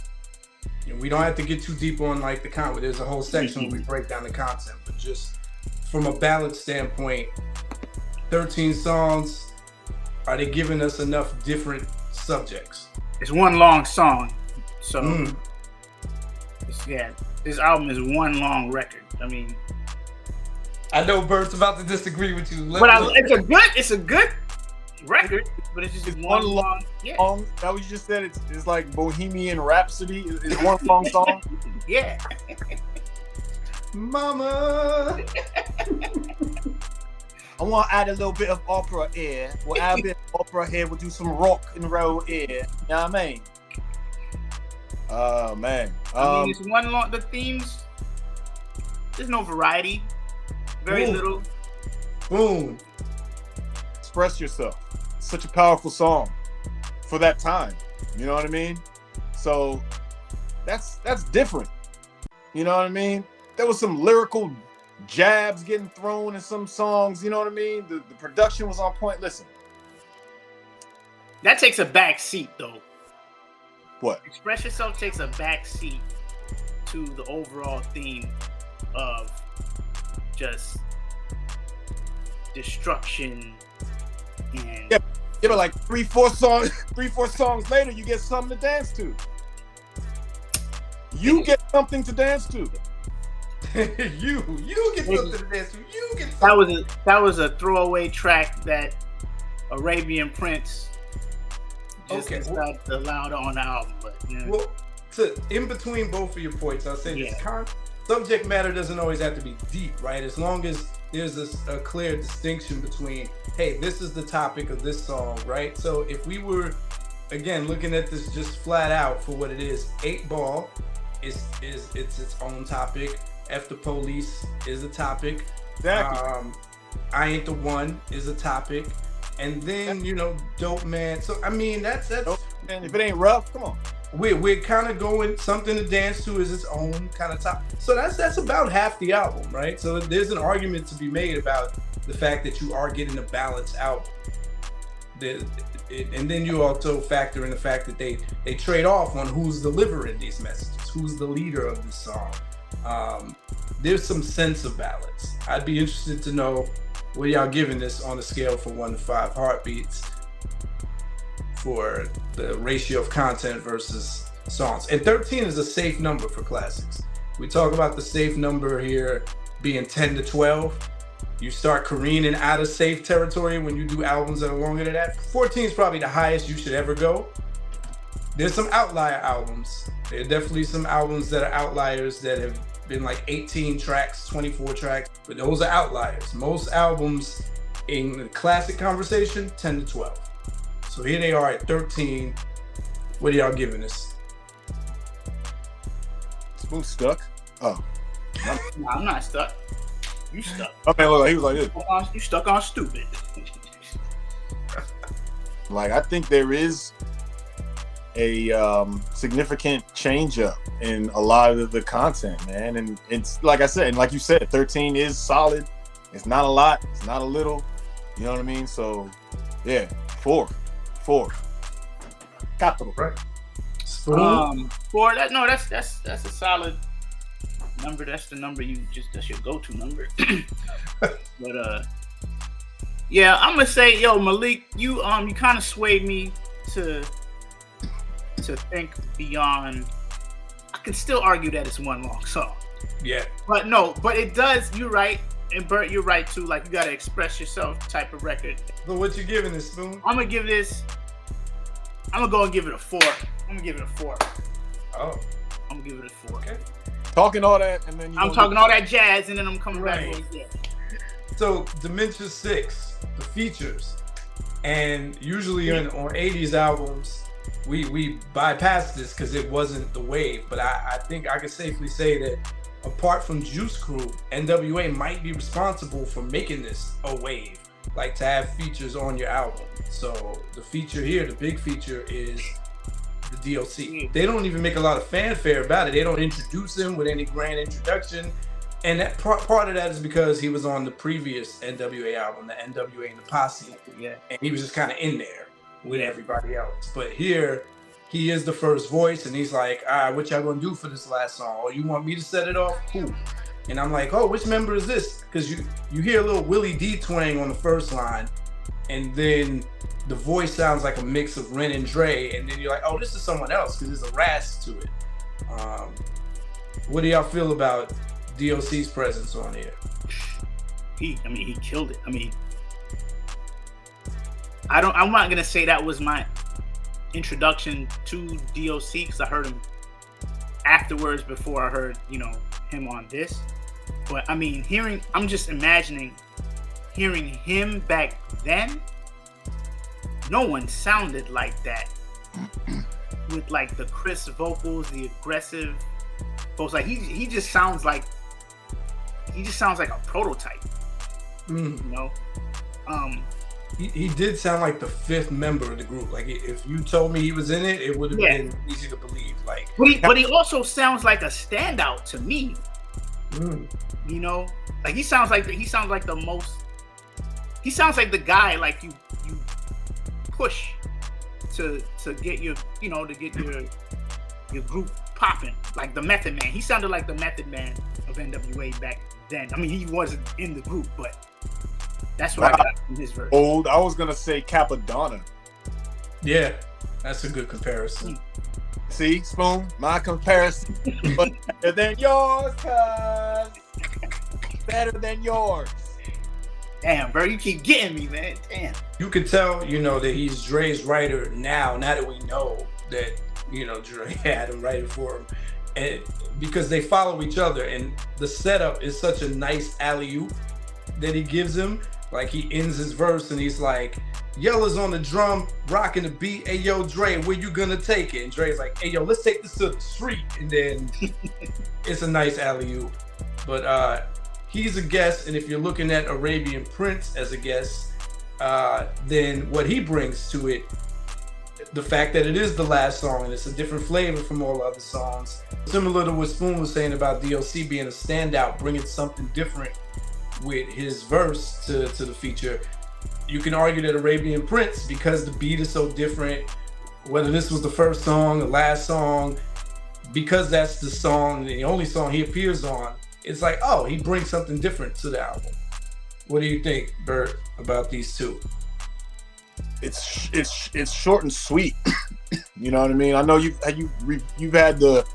S1: You know, we don't have to get too deep on like the content. There's a whole section where we break down the content, but just from a balance standpoint, 13 songs, are they giving us enough different subjects?
S3: It's one long song, so this album is one long record. I mean,
S1: I know Bert's about to disagree with you.
S3: It's a good record, but it's just one long. Yeah.
S2: That what you just said. It's like Bohemian Rhapsody. It's one long song.
S3: Yeah.
S1: Mama.
S2: I want to add a little bit of opera here. We'll add a bit of opera here. We'll do some rock and roll here. You know what I mean? Oh man.
S3: I mean, it's one long. The themes. There's no variety. Very little.
S1: Boom.
S2: Express yourself. It's such a powerful song for that time. You know what I mean? So that's different. You know what I mean? There was some lyrical jabs getting thrown in some songs. You know what I mean? The production was on point. Listen.
S3: That takes a back seat, though.
S2: What?
S3: Express Yourself takes a back seat to the overall theme of just destruction and
S2: but like 3-4 songs later, you get something to dance to. You get something to dance to.
S1: you get something to dance to. You get something.
S3: That was a throwaway track that Arabian Prince just decided to allow it on the album. But
S1: well, in between both of your points, I'll say this: subject matter doesn't always have to be deep, right? As long as there's a clear distinction between, hey, this is the topic of this song, right? So if we were, again, looking at this just flat out for what it is, 8 Ball is its own topic. F the Police is a topic.
S2: Exactly.
S1: I Ain't the One is a topic. And then, Dope Man. So, I mean, that's
S2: Dope Man. If it ain't rough, come on.
S1: We're kind of going, Something to Dance To is its own kind of topic. So that's about half the album, right? So there's an argument to be made about the fact that you are getting a balanced album. And then you also factor in the fact that they trade off on who's delivering these messages, who's the leader of the song. There's some sense of balance. I'd be interested to know what y'all giving this on a scale from 1 to 5 heartbeats for the ratio of content versus songs. And 13 is a safe number for classics. We talk about the safe number here being 10 to 12. You start careening out of safe territory when you do albums that are longer than that. 14 is probably the highest you should ever go. There's some outlier albums. There are definitely some albums that are outliers that have been like 18 tracks, 24 tracks, but those are outliers. Most albums in the classic conversation, 10 to 12. So here they are at 13. What are y'all giving this?
S2: Spoon stuck. Oh.
S3: No, I'm not stuck. You stuck.
S2: Okay, look, he was like this.
S3: You stuck on stupid.
S2: Like, I think there is a significant change up in a lot of the content, man. And it's like I said, and like you said, 13 is solid. It's not a lot. It's not a little. You know what I mean? So, yeah, 4. Capital.
S1: Right.
S3: Spoon? 4. That's a solid number. That's the number that's your go-to number. But yeah, I'm gonna say, yo, Malik, you kind of swayed me to think beyond. I can still argue that it's one long song.
S1: Yeah.
S3: But no, but it does. You're right, and Bert, you're right too. Like, you gotta express yourself type of record.
S1: So what you giving this, Spoon?
S3: I'm gonna go and give it a 4. I'm gonna give it a 4.
S1: Oh.
S3: I'm gonna give it a 4.
S1: Okay.
S2: Talking all that, and then
S3: I'm talking all that jazz, and then I'm coming back
S1: Right.
S3: on yeah.
S1: So Dementia 6, the features, and usually on 80s albums, we bypassed this because it wasn't the wave. But I think I can safely say that apart from Juice Crew, N.W.A might be responsible for making this a wave, like to have features on your album. So the feature here, the big feature, is the D.O.C. They don't even make a lot of fanfare about it. They don't introduce him with any grand introduction. And that part of that is because he was on the previous N.W.A album, the N.W.A and the Posse.
S3: Yeah.
S1: And he was just kind of in there with everybody else. But here, he is the first voice, and he's like, all right, what y'all gonna do for this last song? Oh, you want me to set it off? Cool. And I'm like, oh, which member is this? Because you hear a little Willie D twang on the first line, and then the voice sounds like a mix of Ren and Dre, and then you're like, oh, this is someone else, because there's a rasp to it. What do y'all feel about D.O.C's presence on here?
S3: He killed it. I mean, I'm not gonna say that was my introduction to D.O.C because I heard him afterwards before I heard, him on this. But I mean, I'm just imagining hearing him back then. No one sounded like that with like the crisp vocals, the aggressive vocals. Like he just sounds like a prototype. He
S1: did sound like the fifth member of the group. Like, if you told me he was in it, it would have been easy to believe. Like,
S3: but he also sounds like a standout to me. Like he sounds like the most. He sounds like the guy like you push to get your group popping, like the Method Man. He sounded like the Method Man of N.W.A back then. I mean, he wasn't in the group, but that's what I got from his verse.
S2: Old. I was gonna say Capadonna.
S1: Yeah, that's a good comparison.
S2: See, Spoon, my comparison, but better than yours, cuz. Better than yours.
S3: Damn, bro, you keep getting me, man. Damn.
S1: You could tell, that he's Dre's writer now that we know that, Dre had him writing for him. And because they follow each other, and the setup is such a nice alley-oop that he gives him. Like, he ends his verse and he's like, Yella's on the drum, rocking the beat. Hey, yo, Dre, where you gonna take it? And Dre's like, hey, yo, let's take this to the street. And then it's a nice alley-oop. But he's a guest, and if you're looking at Arabian Prince as a guest, then what he brings to it, the fact that it is the last song and it's a different flavor from all other songs, similar to what Spoon was saying about D.O.C being a standout, bringing something different with his verse to the feature. You can argue that Arabian Prince, because the beat is so different, whether this was the first song, the last song, because that's the song, the only song he appears on, it's like, oh, he brings something different to the album. What do you think, Bert, about these two?
S2: It's short and sweet. You know what I mean? I know you've had the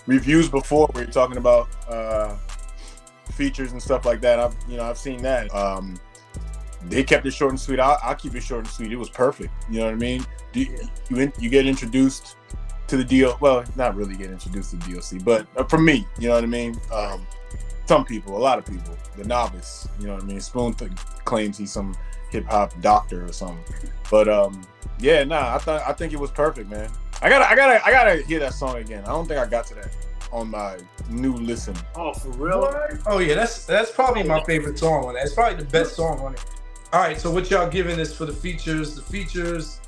S2: reviews before where you're talking about features and stuff like that. I've seen that. They kept it short and sweet. I'll keep it short and sweet. It was perfect. You know what I mean? You get introduced to the D.O.C. Well, not really get introduced to the D.O.C, but for me, you know what I mean? Some people, a lot of people, the novice, you know what I mean? Spoon claims he's some hip hop doctor or something, but I think it was perfect, man. I gotta hear that song again. I don't think I got to that on my new listen.
S3: Oh, for real?
S1: What? Oh yeah, that's probably my favorite song on it. It's probably the best song on it. All right, so what y'all giving this for the features? The features,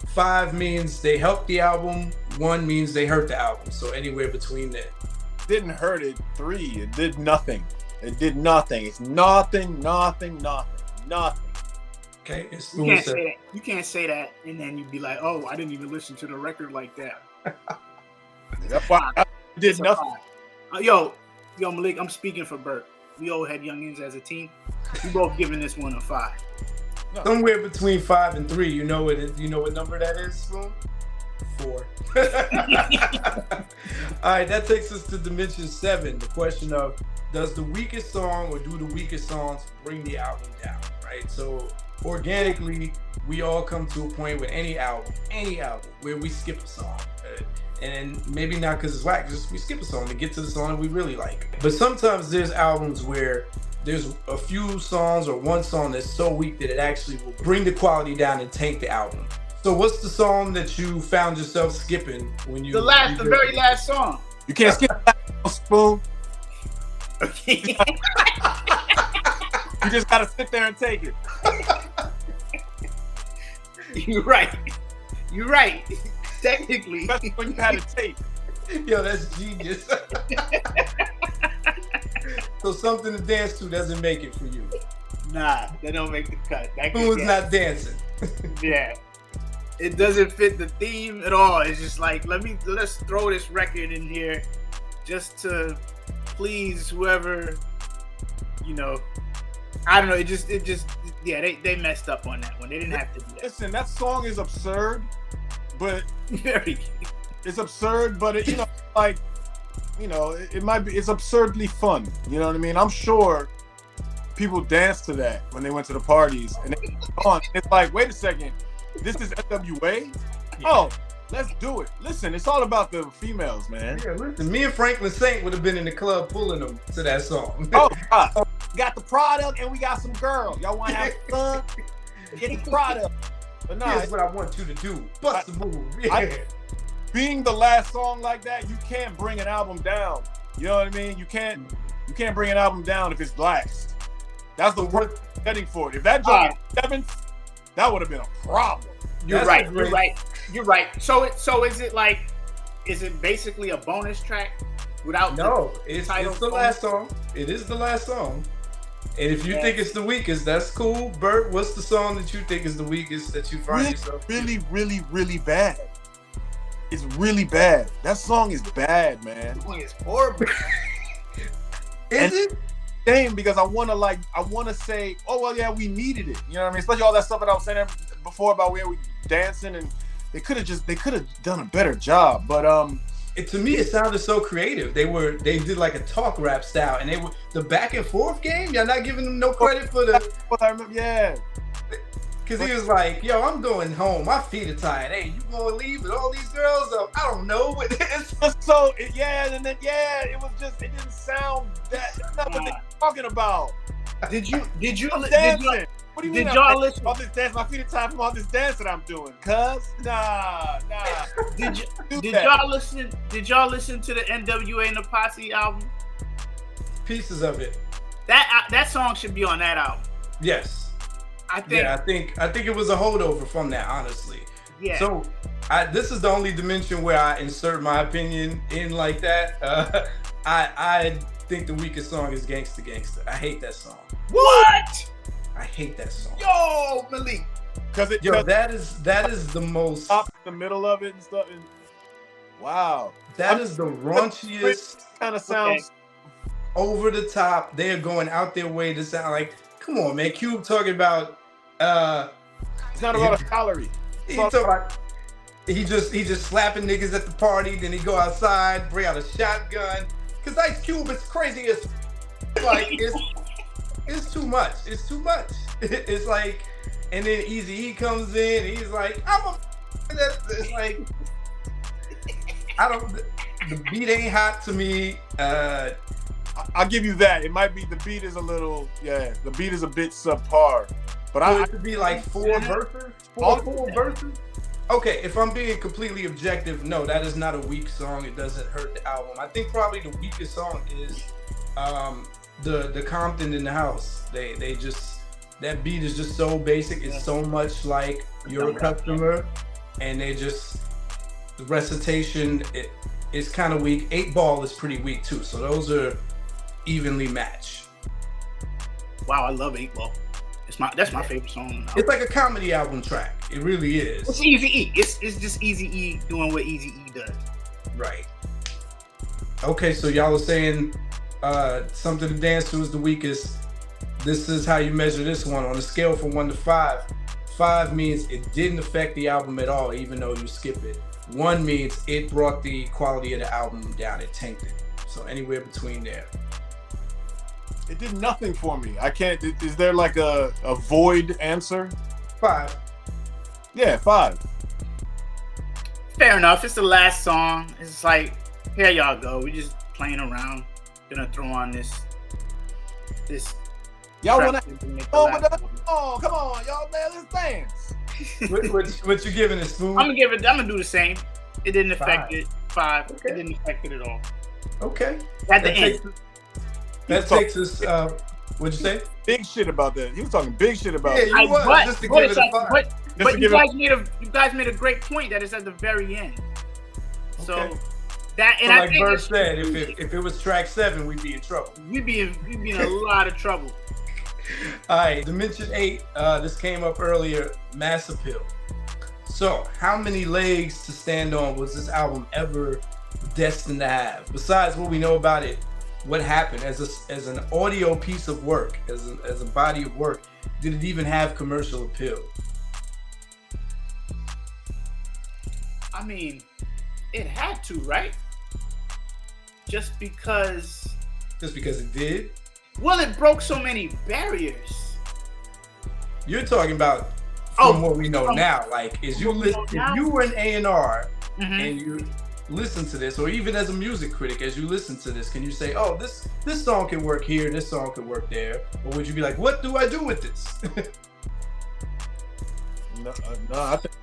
S1: 5 means they helped the album, 1 means they hurt the album. So anywhere between there.
S2: Didn't hurt it. 3, it did nothing. It did nothing. It's nothing.
S1: Okay, it's
S3: you can't say that, and then you'd be like, "Oh, I didn't even listen to the record like that."
S2: That's why I did nothing.
S3: Yo, Malik, I'm speaking for Bert. We all had youngins as a team. We both giving this one a 5.
S1: No. Somewhere between 5 and 3. You know what number that is, Spoon? 4. All right, that takes us to dimension 7. The question of, does the weakest song or do the weakest songs bring the album down? Right. So organically, we all come to a point with any album, where we skip a song. And maybe not because it's whack, just we skip a song to get to the song that we really like. But sometimes there's albums where there's a few songs or one song that's so weak that it actually will bring the quality down and tank the album. So what's the song that you found yourself skipping when you...
S3: The very last song.
S2: You can't skip that, Spoon.
S3: Okay.
S2: You just gotta sit there and take it.
S3: You're right. Technically.
S2: Especially when you had a tape.
S1: Yo, that's genius. So something to dance to doesn't make it for you.
S3: Nah, that don't make the cut.
S1: Spoon's not dancing.
S3: Yeah. It doesn't fit the theme at all. It's just like, let's throw this record in here just to please whoever, I don't know. It just they messed up on that one. They didn't have to do that.
S2: Listen, that song is absurd, but
S3: very.
S2: It's absurd, but it might be. It's absurdly fun. You know what I mean? I'm sure people danced to that when they went to the parties, and it's like, wait a second, this is N.W.A. Yeah. Oh, let's do it. Listen, it's all about the females, man.
S1: Yeah, listen, me and Franklin Saint would have been in the club pulling them to that song.
S2: Oh, God. Got the product and we got some girls. Y'all want to have fun? Get the product. But no,
S1: here's what I want you to do. Bust the move. Yeah.
S2: Being the last song like that, you can't bring an album down. You know what I mean? You can't bring an album down if it's last. That's the worst setting for it. If that joint was 7th, that would have been a problem.
S3: You're right. So is it basically a bonus track without?
S1: No, it's the last song. It is the last song. And if you think it's the weakest, that's cool. Bert, what's the song that you think is the weakest that you find yourself?
S2: Really, really, really bad. It's really bad. That song is bad, man.
S3: That song is horrible.
S1: Is it?
S2: Damn, because I want to say, oh well, yeah, we needed it. You know what I mean? Especially all that stuff that I was saying before about where we dancing, and they could have done a better job. But
S1: to me, it sounded so creative. They did like a talk rap style, and they were the back and forth game. Y'all not giving them no credit for the.
S2: I remember, yeah.
S1: Because he was like, yo, I'm going home. My feet are tired. Hey, you going to leave with all these girls? I don't know.
S2: And then, it was just, it didn't sound that. That's not what they're talking about.
S3: Did you
S2: dancing? What do you mean?
S3: Y'all listen?
S2: All this dance, my feet are tired from all this dancing I'm doing. Cuz, nah.
S3: Did y'all listen to the N.W.A. and the Posse album?
S1: Pieces of it.
S3: That song should be on that album.
S1: Yes. I think it was a holdover from that, honestly.
S3: Yeah.
S1: So this is the only dimension where I insert my opinion in like that. I think the weakest song is Gangsta Gangsta. I hate that song.
S3: What?
S1: I hate that song.
S3: Yo, Malik.
S1: That is the most
S2: up in the middle of it and stuff. And, wow.
S1: That is the raunchiest
S2: kind of sounds
S1: over the top. They are going out their way to sound like. Come on, man. Cube talking about
S2: it's not about a calorie.
S1: He's talking about he just slapping niggas at the party. Then he go outside, bring out a shotgun. Cause Ice Cube is crazy as like it's too much. It's too much. It's like, and then Eazy-E comes in. And he's like, it's like, I don't. The beat ain't hot to me.
S2: I'll give you that. It might be the beat is a little, the beat is a bit subpar. But
S1: I could be like four verses. Four verses. Okay, if I'm being completely objective, no, that is not a weak song. It doesn't hurt the album. I think probably the weakest song is the Compton in the House. They just, that beat is just so basic. It's so much like You're a Customer, and they just, the recitation is kind of weak. 8 Ball is pretty weak too. So those are evenly matched.
S3: Wow, I love 8 Ball. That's my favorite song.
S1: It's like a comedy album track. It really is.
S3: It's Eazy-E. It's just Eazy-E doing what Eazy-E does.
S1: Right. Okay, so y'all are saying Something to Dance To is the weakest. This is how you measure this one. On a scale from 1 to 5, 5 means it didn't affect the album at all, even though you skip it. 1 means it brought the quality of the album down. It tanked it. So anywhere between there.
S2: It did nothing for me. I can't. Is there like a void answer?
S1: 5.
S2: Yeah, 5.
S3: Fair enough. It's the last song. It's like, here y'all go. We just playing around. Gonna throw on this.
S2: Y'all wanna? Oh, come on, y'all, man, let's dance.
S1: what you giving it, Spoon?
S3: I'm gonna do the same. It didn't affect it. 5. Okay. It didn't affect it at all.
S1: Okay.
S3: At the end.
S1: That takes us. What'd you say?
S2: Big shit about that. He was talking big shit about.
S1: Yeah, you was just to give it a 5.
S3: But you guys made a great point that it's at the very end. So
S1: okay.
S3: that, and
S1: so
S3: I
S1: like
S3: think
S1: Bert said, if it was track 7, we'd be in trouble.
S3: We'd be in a lot of trouble.
S1: All right, Dimension 8. This came up earlier. Mass Appeal. So, how many legs to stand on was this album ever destined to have? Besides what we know about it, what happened as an audio piece of work, as a body of work, did it even have commercial appeal?
S3: I mean, it had to, right? Just because
S1: it did?
S3: Well, it broke so many barriers.
S1: You're talking about from what we know now. Like, if you were an A&R and you listen to this, or even as a music critic, as you listen to this, can you say, oh, this song can work here, this song can work there? Or would you be like, what do I do with this?
S2: No, I think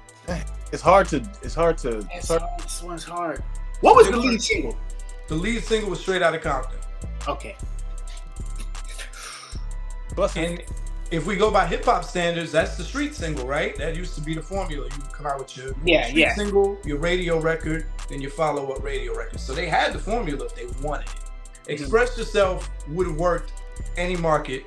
S2: it's hard to.
S3: This one's hard. What was the lead single?
S1: The lead single was Straight Outta Compton.
S3: Okay.
S1: And if we go by hip hop standards, that's the street single, right? That used to be the formula. You would come out with your street single, your radio record, then your follow-up radio record. So they had the formula if they wanted it. Express Yourself would have worked any market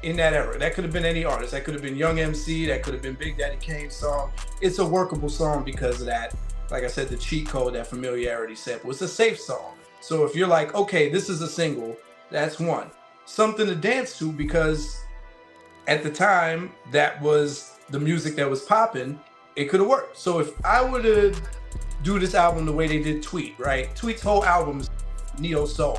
S1: in that era. That could have been any artist. That could have been Young MC. That could have been Big Daddy Kane's song. It's a workable song because of that. Like I said, the cheat code, that familiarity sample. It's a safe song. So if you're like, okay, this is a single, that's one. Something to dance to, because at the time that was the music that was popping, it could have worked. So if I were to do this album the way they did Tweet, right? Tweet's whole album is neo soul,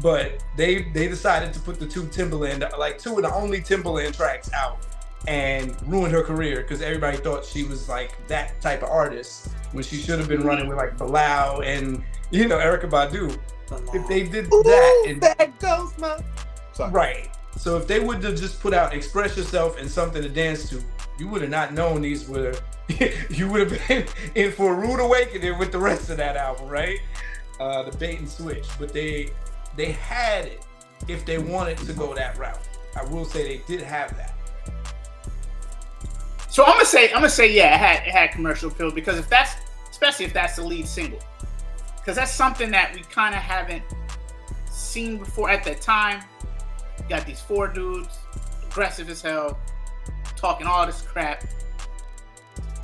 S1: but they decided to put the two of the only Timbaland tracks out and ruined her career because everybody thought she was like that type of artist when she should have been running with like Bilal and Erykah Badu. If they did that,
S2: there goes my. Sorry.
S1: Right. So if they would have just put out Express Yourself and Something to Dance To, you would have not known these were. You would have been in for a rude awakening with the rest of that album, right? The bait and switch. But they had it if they wanted to go that route. I will say they did have that.
S3: So I'm gonna say yeah, it had commercial appeal, because especially if that's the lead single, because that's something that we kind of haven't seen before at that time. You got these 4 dudes, aggressive as hell, talking all this crap.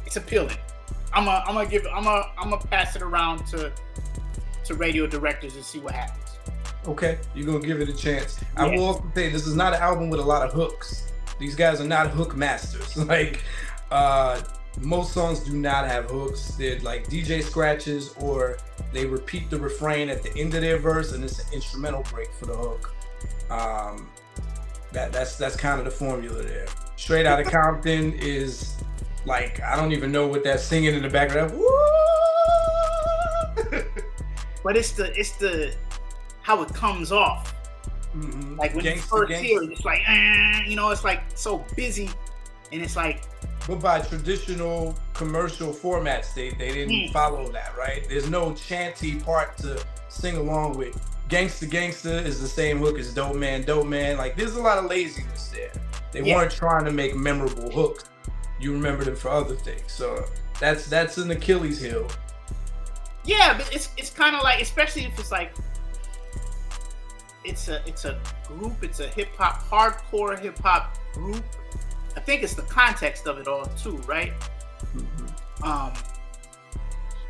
S3: It's appealing. I'm gonna pass it around to radio directors and see what happens.
S1: Okay, you're gonna give it a chance. Yeah. I will also say this is not an album with a lot of hooks. These guys are not hook masters. Like most songs do not have hooks. They're like DJ scratches, or they repeat the refrain at the end of their verse, and it's an instrumental break for the hook. That's kind of the formula there. Straight Outta Compton is like, I don't even know what that's singing in the background.
S3: But it's the how it comes off.
S1: Mm-hmm.
S3: Like when you first hear it, it's like, it's like so busy, and it's like.
S1: But by traditional commercial formats, they didn't follow that, right? There's no chanty part to sing along with. Gangsta Gangsta is the same hook as Dope Man, Dope Man. Like, there's a lot of laziness there. They weren't trying to make memorable hooks. You remember them for other things. So that's an Achilles heel.
S3: Yeah, but it's kind of like, especially if it's like, it's a group, it's a hip hop, hardcore hip hop group. I think it's the context of it all too, right? Mm-hmm.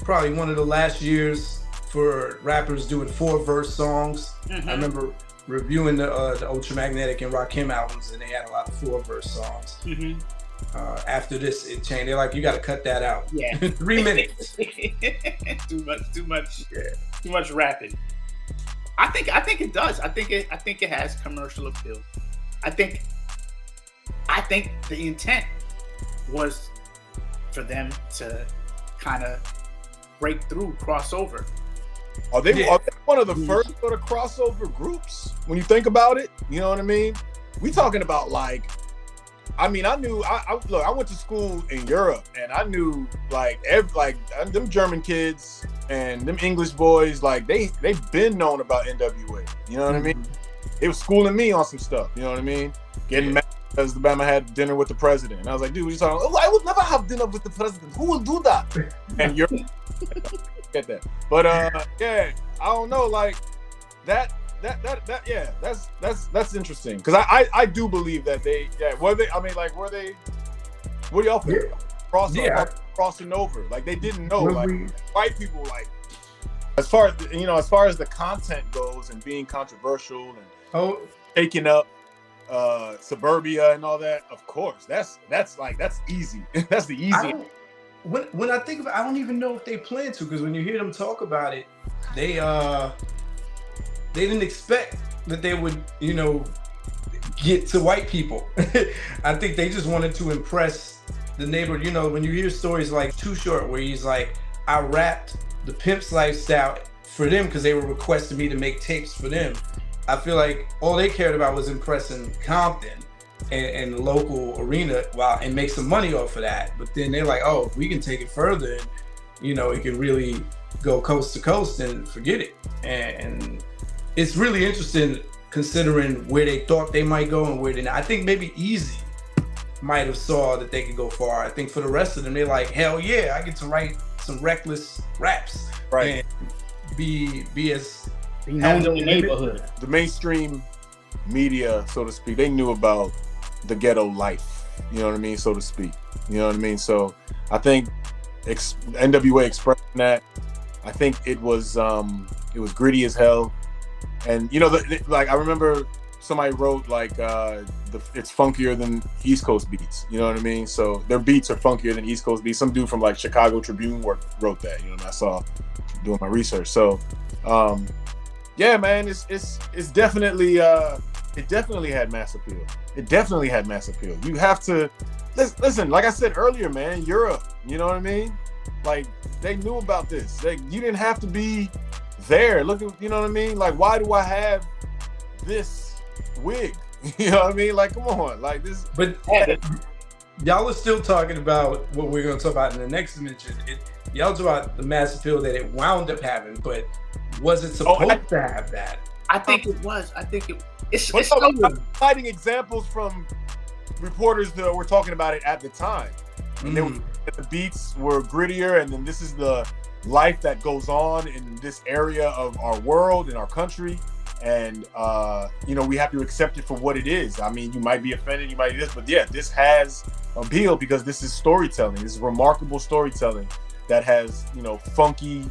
S1: Probably one of the last years for rappers doing 4-verse songs. Mm-hmm. I remember reviewing the Ultramagnetic and Rakim albums, and they had a lot of 4-verse songs. Mm-hmm. After this, it changed. They're like, you got to cut that out.
S3: Yeah,
S1: 3 minutes.
S3: Too much rapping. I think it does. I think it has commercial appeal. I think the intent was for them to kind of break through, crossover.
S2: Are they one of the first sort of crossover groups when you think about it? You know what I mean? We talking about like, I mean, I went to school in Europe, and I knew them German kids and them English boys, like they've been known about N.W.A. You know what I mean? They was schooling me on some stuff. You know what I mean? Getting mad because the Bama had dinner with the president. And I was like, dude, what are you talking about? Oh, I would never have dinner with the president. Who will do that? And you're get that. But yeah, I don't know, like that's interesting. Because I do believe that what do y'all think? Crossing over. Like they didn't know. White people, like, as far as the content goes and being controversial and taking up suburbia and all that, of course, that's easy. That's the easy.
S1: When I think of it, I don't even know if they plan to, because when you hear them talk about it, they didn't expect that they would, get to white people. I think they just wanted to impress the neighborhood. When you hear stories like Too Short, where he's like, I rapped the Pimp's lifestyle for them because they were requesting me to make tapes for them. I feel like all they cared about was impressing Compton and the local arena, and make some money off of that. But then they're like, oh, if we can take it further, and it can really go coast to coast, and forget it. And it's really interesting considering where they thought they might go and where they not. I think maybe Eazy might have saw that they could go far. I think for the rest of them, they're like, hell yeah, I get to write some reckless raps,
S2: right?
S1: And be as
S3: known in the neighborhood.
S2: The mainstream media, so to speak, they knew about the ghetto life, you know what I mean, so to speak. You know what I mean? So I think N.W.A. expressing that. I think it was gritty as hell. And like I remember somebody wrote like it's funkier than East Coast beats. You know what I mean? So their beats are funkier than East Coast beats. Some dude from like Chicago Tribune wrote that. I saw doing my research. So yeah, man, it's definitely it definitely had mass appeal. It definitely had mass appeal. You have to listen. Like I said earlier, man, Europe. You know what I mean? Like they knew about this. You didn't have to be there. Look at, you know what I mean? Like, why do I have this wig? You know what I mean? Like, come on, like this.
S1: But y'all are still talking about what we're going to talk about in the next dimension. Y'all talk about the mass appeal that it wound up having, but was it supposed to have that?
S3: I think it was. I think it's
S2: I'm citing examples from reporters that were talking about it at the time. And the beats were grittier, and then this is the life that goes on in this area of our world, in our country. And, we have to accept it for what it is. I mean, you might be offended, you might be this, but yeah, this has appeal because this is storytelling. This is remarkable storytelling that has, funky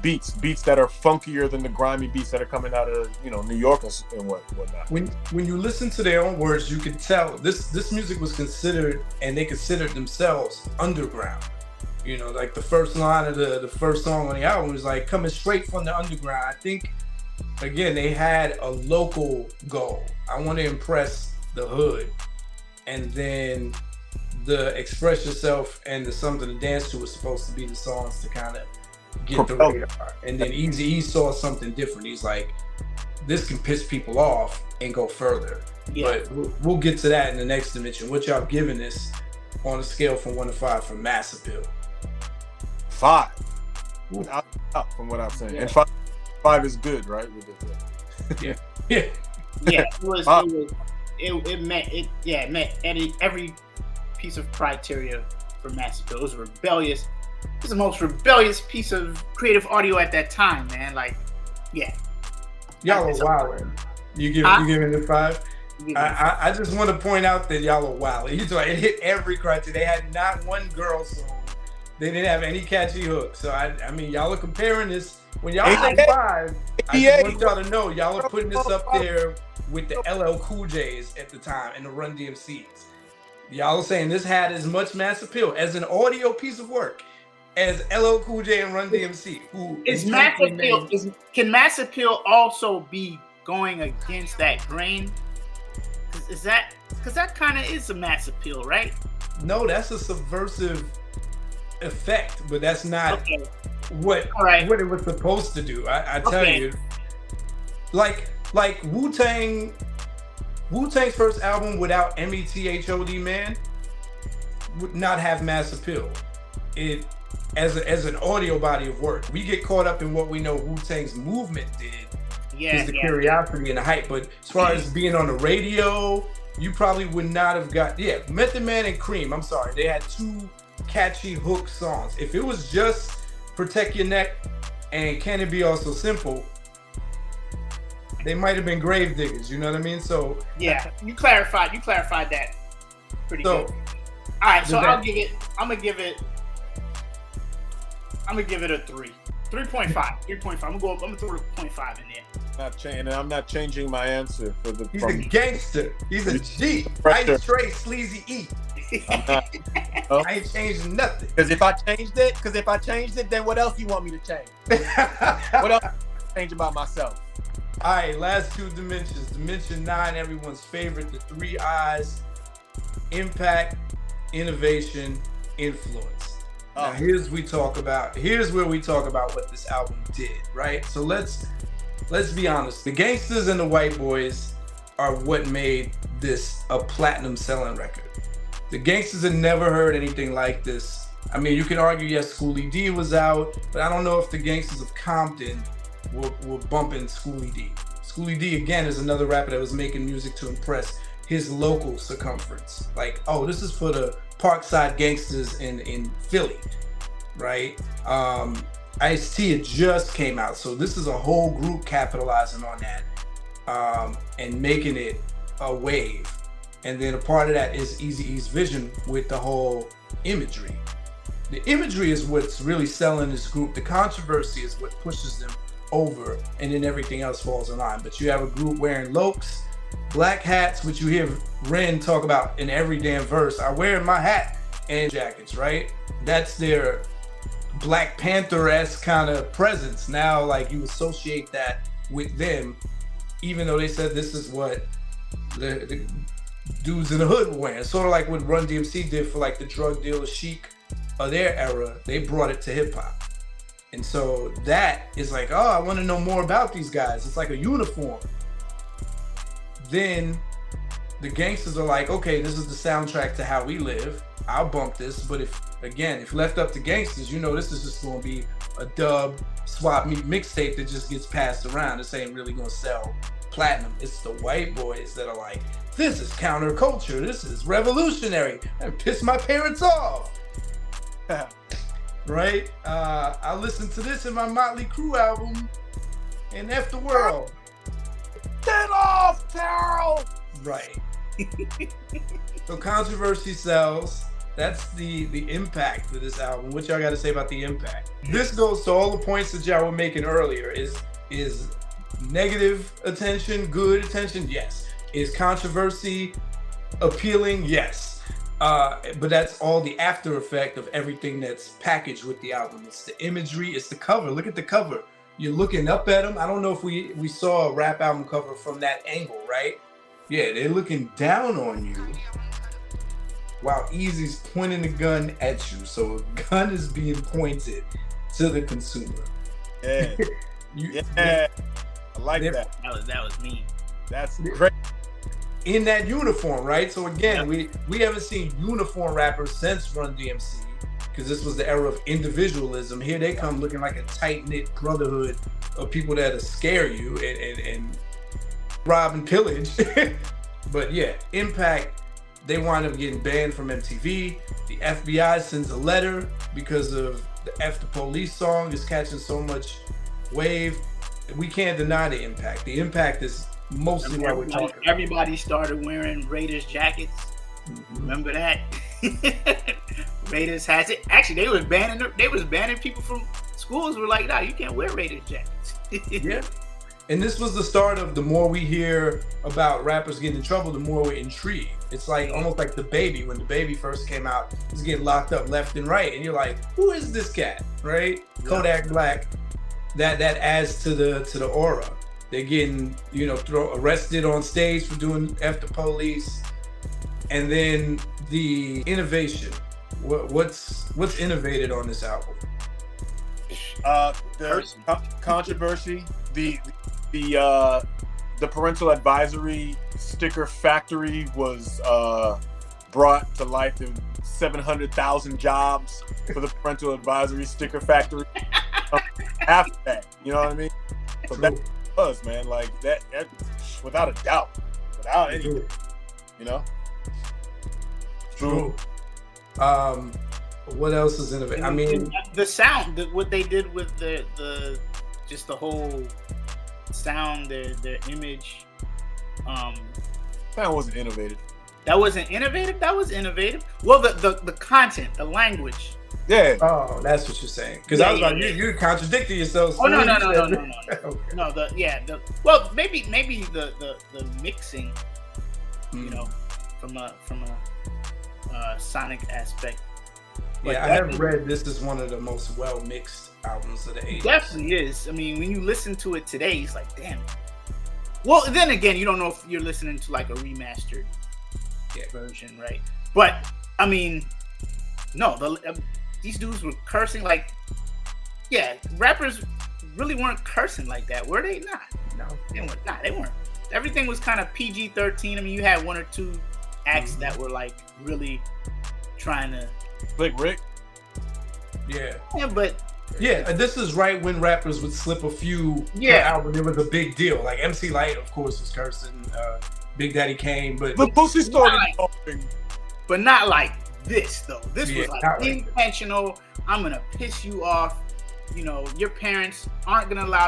S2: beats that are funkier than the grimy beats that are coming out of New York and whatnot.
S1: When you listen to their own words, you can tell this music was considered, and they considered themselves underground. Like the first line of the first song on the album was like coming straight from the underground. I think again they had a local goal. I want to impress the hood, and then the Express Yourself and the Something to Dance To was supposed to be the songs to kind of get the radar. And then Eazy-E saw something different. He's like, this can piss people off and go further. Yeah. But we'll get to that in the next dimension. What y'all giving this on a scale from 1 to 5 for mass appeal?
S2: 5. Without from what I'm saying. Yeah. And 5 is good, right?
S1: Yeah.
S3: Yeah. It met every piece of criteria for mass appeal. It was rebellious. It was the most rebellious piece of creative audio at that time, man. Like, yeah.
S1: Y'all are wilding. You giving it 5? I just want to point out that y'all are wilding. It hit every criteria. They had not one girl song. They didn't have any catchy hooks. So I mean, y'all are comparing this. When y'all say 5, I just want y'all to know y'all are putting this up there with the LL Cool J's at the time and the Run DMCs. Y'all are saying this had as much mass appeal as an audio piece of work as LL Cool J and Run DMC.
S3: Can mass appeal also be going against that grain? Because that kind of is a mass appeal, right?
S1: No, that's a subversive effect, but that's not what it was supposed to do. I tell you, like Wu-Tang's first album without METHOD Man would not have mass appeal. It as an audio body of work. We get caught up in what we know Wu-Tang's movement did. Is the curiosity and the hype. But as far as being on the radio, you probably would not have got Method Man and Cream. I'm sorry, they had 2 catchy hook songs. If it was just Protect Your Neck and Can It Be Also Simple, they might have been grave diggers, you know what I mean? So
S3: you clarified that pretty good. All right, so I'm gonna give it a 3. 3.5. 3.5. I'm gonna throw a 0.5 in there.
S2: I'm not changing my answer for the.
S1: He's a gangster. He's a G. Ice Tray Sleazy E.
S2: I'm not.
S1: I ain't changing nothing.
S2: Because if I changed it, then what else you want me to change? What else change about myself?
S1: All right, last 2 dimensions. Dimension 9, everyone's favorite, the 3 I's: impact, innovation, influence. Now here's where we talk about what this album did, right? So let's be honest. The Gangsters and the White Boys are what made this a platinum selling record. The Gangsters had never heard anything like this. I mean, you can argue, yes, Schoolie D was out, but I don't know if the Gangsters of Compton were bumping Schoolie D. Schoolie D, again, is another rapper that was making music to impress his local circumference. Like, this is for the Parkside Gangsters in Philly, right? Ice-T had just came out, so this is a whole group capitalizing on that and making it a wave. And then a part of that is Eazy-E's vision with the whole imagery. The imagery is what's really selling this group. The controversy is what pushes them over, and then everything else falls in line. But you have a group wearing lokes, black hats, which you hear Ren talk about in every damn verse. I wear my hat and jackets, right? That's their Black Panther-esque kind of presence. Now, like, you associate that with them, even though they said this is what the dudes in the hood were wearing. Sort of like what Run DMC did for like the drug dealer chic of their era. They brought it to hip hop. And so that is like, I want to know more about these guys. It's like a uniform. Then the Gangsters are like, okay, this is the soundtrack to how we live. I'll bump this. But if left up to Gangsters, this is just going to be a dub swap meet mixtape that just gets passed around. This ain't really going to sell platinum. It's the White Boys that are like, this is counterculture. This is revolutionary. And piss my parents off. Right? I listened to this in my Motley Crue album and F the World.
S2: Get off, Carol!
S1: Right. So controversy sells. that's the impact for this album. What y'all got to say about the impact? This goes to all the points that y'all were making earlier. Is negative attention good attention? Yes. Is controversy appealing? Yes. But that's all the after effect of everything that's packaged with the album. It's the imagery, it's the cover. Look at the cover. You're looking up at them. I don't know if we saw a rap album cover from that angle, right? Yeah, they're looking down on you while Eazy's pointing the gun at you. So a gun is being pointed to the consumer.
S2: Yeah. I like that.
S3: That was me.
S2: That's great.
S1: In that uniform, right? So again, we haven't seen uniform rappers since Run DMC, because this was the era of individualism. Here they come looking like a tight-knit brotherhood of people that'll scare you and rob and pillage. But yeah, impact, they wind up getting banned from MTV. The FBI sends a letter because of the F the Police song is catching so much wave. We can't deny the impact. The impact is mostly what we're talking about.
S3: Everybody started wearing Raiders jackets. Mm-hmm. Remember that? Raiders hats. Actually, they was banning people from schools. Were like, nah, you can't wear Raiders jackets.
S1: Yeah. And this was the start of the more we hear about rappers getting in trouble, the more we're intrigued. It's like almost like The Baby. When The Baby first came out, he was getting locked up left and right. And you're like, who is this cat? Right? Yeah. Kodak Black. That adds to the aura. They're getting, arrested on stage for doing F the Police. And then the innovation. What's innovated on this album?
S2: The controversy, the parental advisory sticker factory was brought to life. In 700,000 jobs for the parental advisory sticker factory. After that, you know what I mean? So that was, man, like that without a doubt, without any,
S1: True. What else is innovative? I mean,
S3: the sound, what they did with the just the whole sound, their image.
S2: That wasn't innovative.
S3: That wasn't innovative. That was innovative. Well, the content, the language.
S2: Yeah.
S1: Oh, that's what you're saying. Because I was like, you're contradicting yourself.
S3: Oh no.
S1: Okay.
S3: No, well, maybe the mixing, from a sonic aspect.
S1: But yeah, I have read this is one of the most well mixed albums of the 80s.
S3: Definitely is. I mean, when you listen to it today, it's like, damn. Well, then again, you don't know if you're listening to like a remastered version, right? But I mean, no, these dudes were cursing like, rappers really weren't cursing like that, were they? Not. No, they weren't. Nah, they weren't. Everything was kind of PG-13. I mean, you had one or two acts that were like really trying to.
S2: Like Rick.
S1: Yeah.
S3: Yeah, but.
S1: Yeah, this is right when rappers would slip a few per album. It was a big deal. Like MC Lyte, of course, was cursing. Big Daddy Kane, but
S2: the pussy started talking.
S3: But not like this though. This was like intentional. I'm gonna piss you off. Your parents aren't gonna allow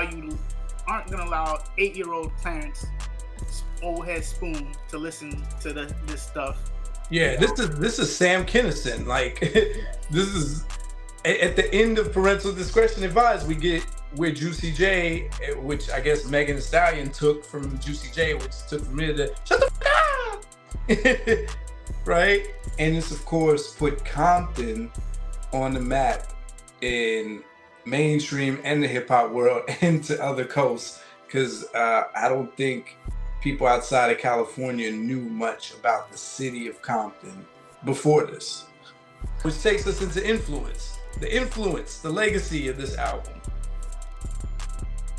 S3: 8-year-old Clarence, old head Spoon, to listen to this stuff.
S1: Yeah, this is Sam Kinison. Like this is at the end of Parental Discretion Advised, we get where Juicy J, which I guess Megan Thee Stallion took from Juicy J, which took from me to shut the fuck up, right? And this, of course, put Compton on the map in mainstream and the hip hop world and to other coasts, because I don't think people outside of California knew much about the city of Compton before this, which takes us into influence. The legacy of this album.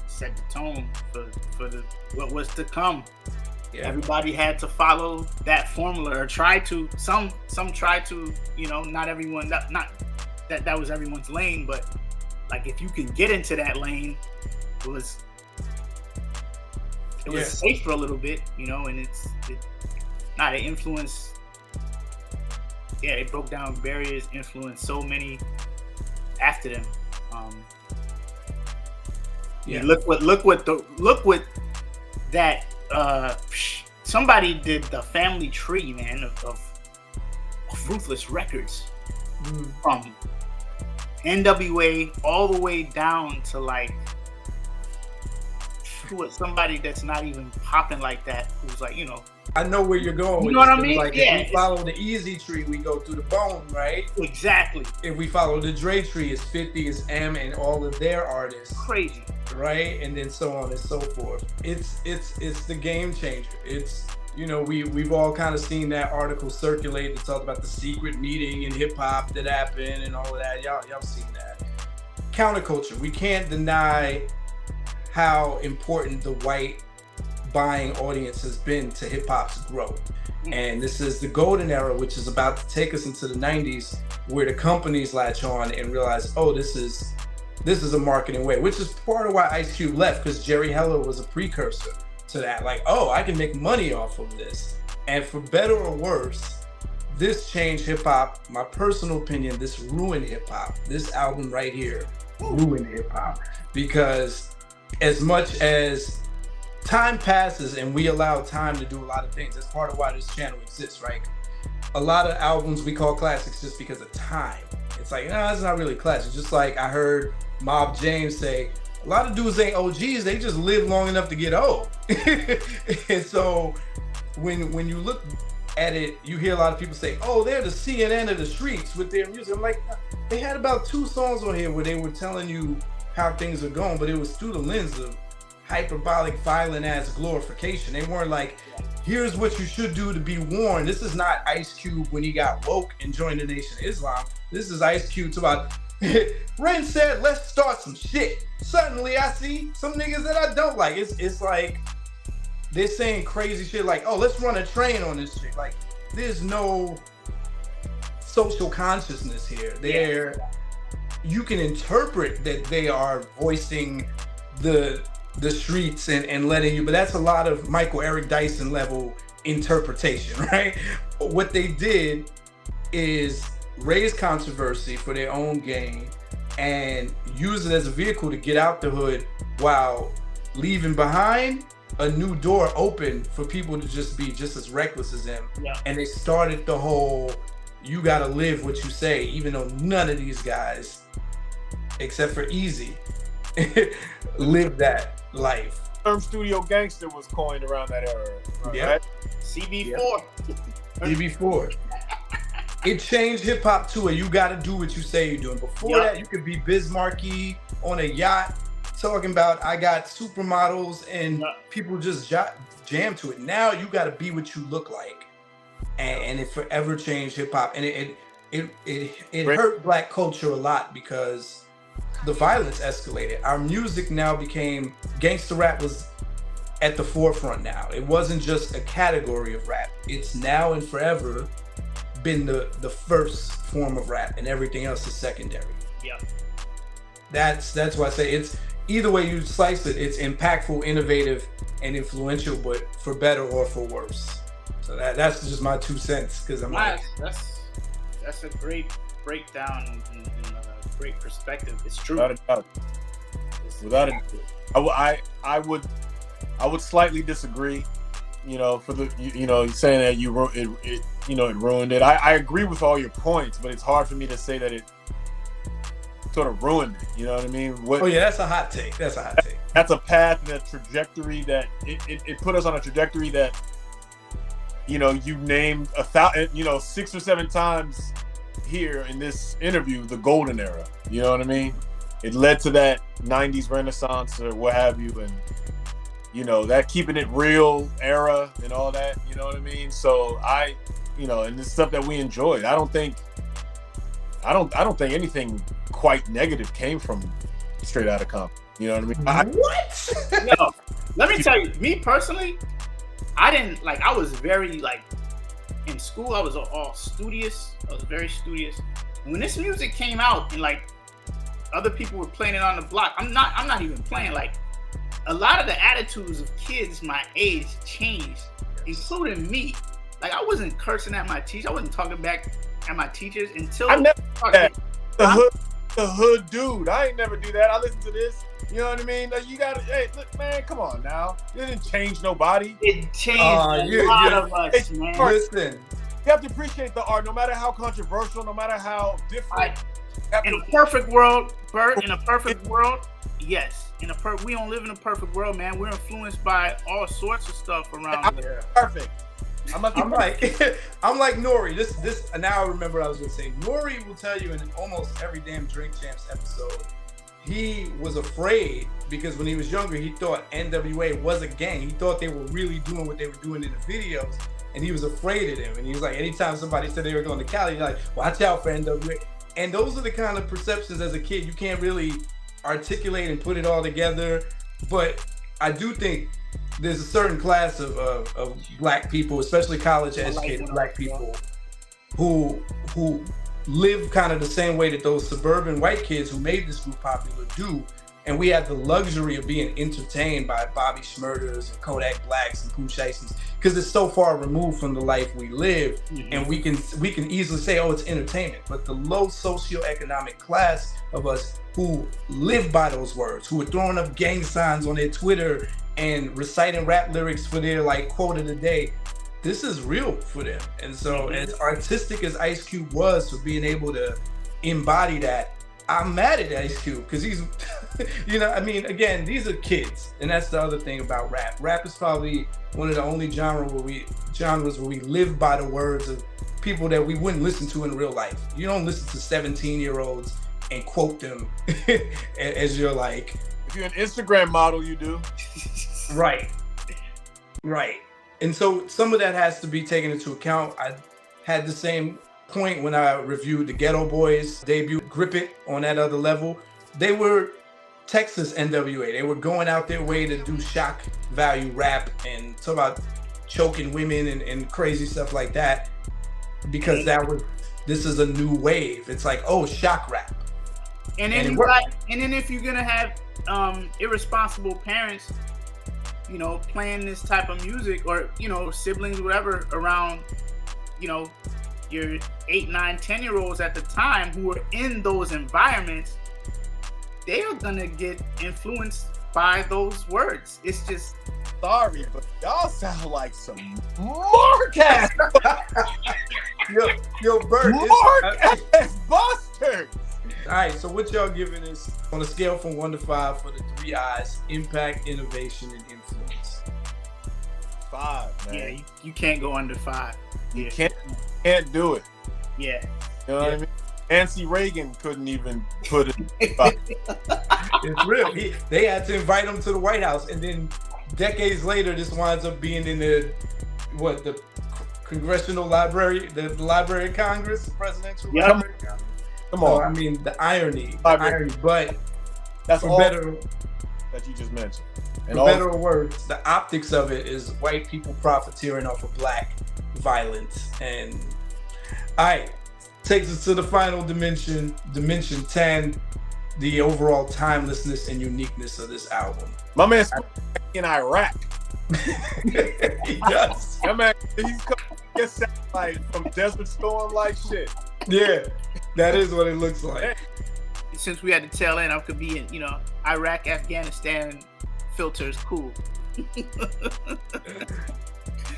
S3: Set the tone for what was to come.
S1: Yeah.
S3: Everybody had to follow that formula or try to. Some try to. Not everyone. Not that was everyone's lane, but like if you can get into that lane, it was safe for a little bit, and it influenced. Yeah, it broke down barriers, influenced so many after them. Look what that somebody did the family tree, man, of Ruthless Records, from N.W.A. all the way down to like somebody that's not even popping like that, who's like, you know.
S1: I know where you're going.
S3: You know what I mean?
S1: Like,
S3: yeah.
S1: If we follow the Eazy tree, we go through the bone, right?
S3: Exactly.
S1: If we follow the Dre tree, it's 50, it's M, and all of their artists.
S3: Crazy.
S1: Right, and then so on and so forth. It's the game changer. It's, you know, we've all kind of seen that article circulate that talked about the secret meeting in hip hop that happened and all of that. Y'all seen that. Counterculture. We can't deny how important the white buying audience has been to hip hop's growth. And this is the golden era, which is about to take us into the 90s, where the companies latch on and realize, oh, this is a marketing way, which is part of why Ice Cube left, because Jerry Heller was a precursor to that. Like, oh, I can make money off of this. And for better or worse, this changed hip hop. My personal opinion, this ruined hip hop. This album right here ruined hip hop, because as much as time passes and we allow time to do a lot of things, that's part of why this channel exists, right? A lot of albums we call classics just because of time. It's like, no, it's not really classic. Just like I heard Mob James say, a lot of dudes ain't OGs, they just live long enough to get old. And so when you look at it, you hear a lot of people say, oh, they're the CNN of the streets with their music. I'm like, they had about 2 songs on here where they were telling you how things are going, but it was through the lens of hyperbolic, violent ass glorification. They weren't like, here's what you should do to be warned. This is not Ice Cube when he got woke and joined the Nation of Islam. This is Ice Cube about, Ren said, let's start some shit. Suddenly I see some niggas that I don't like. It's like they're saying crazy shit like, oh, let's run a train on this shit. Like, there's no social consciousness here. You can interpret that they are voicing the streets and letting you, but that's a lot of Michael Eric Dyson level interpretation, right? What they did is raise controversy for their own gain and use it as a vehicle to get out the hood while leaving behind a new door open for people to just be just as reckless as them. Yeah. And they started the whole, you gotta live what you say, even though none of these guys, except for Eazy, live that life.
S2: The term studio gangster was coined around that era, right?
S1: Yeah.
S2: Right?
S3: CB4.
S1: CB4. It changed hip hop to a you gotta do what you say you're doing. Before that, you could be Bismarcky on a yacht talking about I got supermodels and people just jam to it. Now you gotta be what you look like. And it forever changed hip hop. And it hurt black culture a lot because the violence escalated. Our music now became, gangster rap was at the forefront now. It wasn't just a category of rap. It's now and forever been the first form of rap, and everything else is secondary.
S3: Yeah.
S1: That's why I say it's, either way you slice it, it's impactful, innovative, and influential, but for better or for worse. So that's just my 2 cents, because I'm like,
S3: that's a great breakdown and great perspective. It's true.
S2: Without a doubt. I would slightly disagree. You know, for the saying that it ruined it. I agree with all your points, but it's hard for me to say that it sort of ruined it. You know what I mean?
S1: That's a hot take. That's
S2: a path and a trajectory that it put us on a trajectory that, you named 6 or 7 times here in this interview, the golden era. You know what I mean? It led to that 90s renaissance or what have you, and that keeping it real era and all that, you know what I mean? So and this stuff that we enjoyed. I don't think anything quite negative came from Straight Outta Compton. You know what I mean?
S1: What?
S3: No, let me tell you, me personally, I was very in school, I was all studious. I was very studious. When this music came out and other people were playing it on the block, I'm not even playing. A lot of the attitudes of kids my age changed, including me. I wasn't cursing at my teacher. I wasn't talking back at my teachers until
S2: I never did that. The hood dude. I ain't never do that. I listen to this. You know what I mean? You gotta, hey, look, man, come on now. It didn't change nobody.
S3: It changed a lot of us, man.
S1: Listen,
S2: have to appreciate the art, no matter how controversial, no matter how different.
S3: In a perfect world, Bert, in a perfect world, yes. We don't live in a perfect world, man. We're influenced by all sorts of stuff around here.
S2: Perfect.
S1: I'm like Nori. This now I remember what I was gonna say. Nori will tell you in almost every damn Drink Champs episode, he was afraid because when he was younger, he thought N.W.A was a gang. He thought they were really doing what they were doing in the videos, and he was afraid of them. And he was like, anytime somebody said they were going to Cali, he's like, watch out for N.W.A. And those are the kind of perceptions as a kid you can't really articulate and put it all together. But I do think there's a certain class of black people, especially college educated black people, who live kind of the same way that those suburban white kids who made this group popular do. And we have the luxury of being entertained by Bobby Shmurdas and Kodak Blacks and Pooh Shiesties because it's so far removed from the life we live. Mm-hmm. And we can easily say, oh, it's entertainment. But the low socioeconomic class of us who live by those words, who are throwing up gang signs on their Twitter and reciting rap lyrics for their like quote of the day, this is real for them. And so as artistic as Ice Cube was for being able to embody that, I'm mad at Ice Cube because he's, you know, I mean, again, these are kids. And that's the other thing about rap. Rap is probably one of the only genres where we live by the words of people that we wouldn't listen to in real life. You don't listen to 17-year-olds and quote them as you're like.
S2: If you're an Instagram model, you do.
S1: Right. And so some of that has to be taken into account. I had the same point when I reviewed the Ghetto Boys debut, Grip It, on that other level. They were Texas N.W.A. They were going out their way to do shock value rap and talk about choking women and crazy stuff like that, because this is a new wave. It's like, oh, shock rap.
S3: And then if you're gonna have irresponsible parents, you know, playing this type of music, or, you know, siblings, whatever, around, you know, your 8, 9, 10-year-olds at the time who were in those environments, they are gonna get influenced by those words. It's just,
S2: sorry, but y'all sound like some mark-ass
S1: yo, Bert,
S2: mark-ass busters.
S1: All right, so what y'all giving us on a scale from 1 to 5 for the 3 I's: impact, innovation, and influence?
S2: 5, man.
S3: Yeah, you can't go under 5.
S2: You can't do it.
S3: Yeah.
S2: You know what I mean? Nancy Reagan couldn't even put it in 5.
S1: It's real. They had to invite him to the White House, and then decades later, this winds up being in the Congressional Library, the Library of Congress, the Presidential Library of Congress.
S2: Come on.
S1: So, I mean, the irony, but
S2: that's all
S1: better
S2: that you just mentioned.
S1: And for better or worse, the optics of it is white people profiteering off of black violence. And all right, takes us to the final dimension 10, the overall timelessness and uniqueness of this album.
S2: My man's in Iraq.
S1: He does.
S2: My man, he's coming like from Desert Storm like shit.
S1: Yeah, that is what it looks like.
S3: Since we had to tell in, I could be in, you know, Iraq, Afghanistan filters, cool.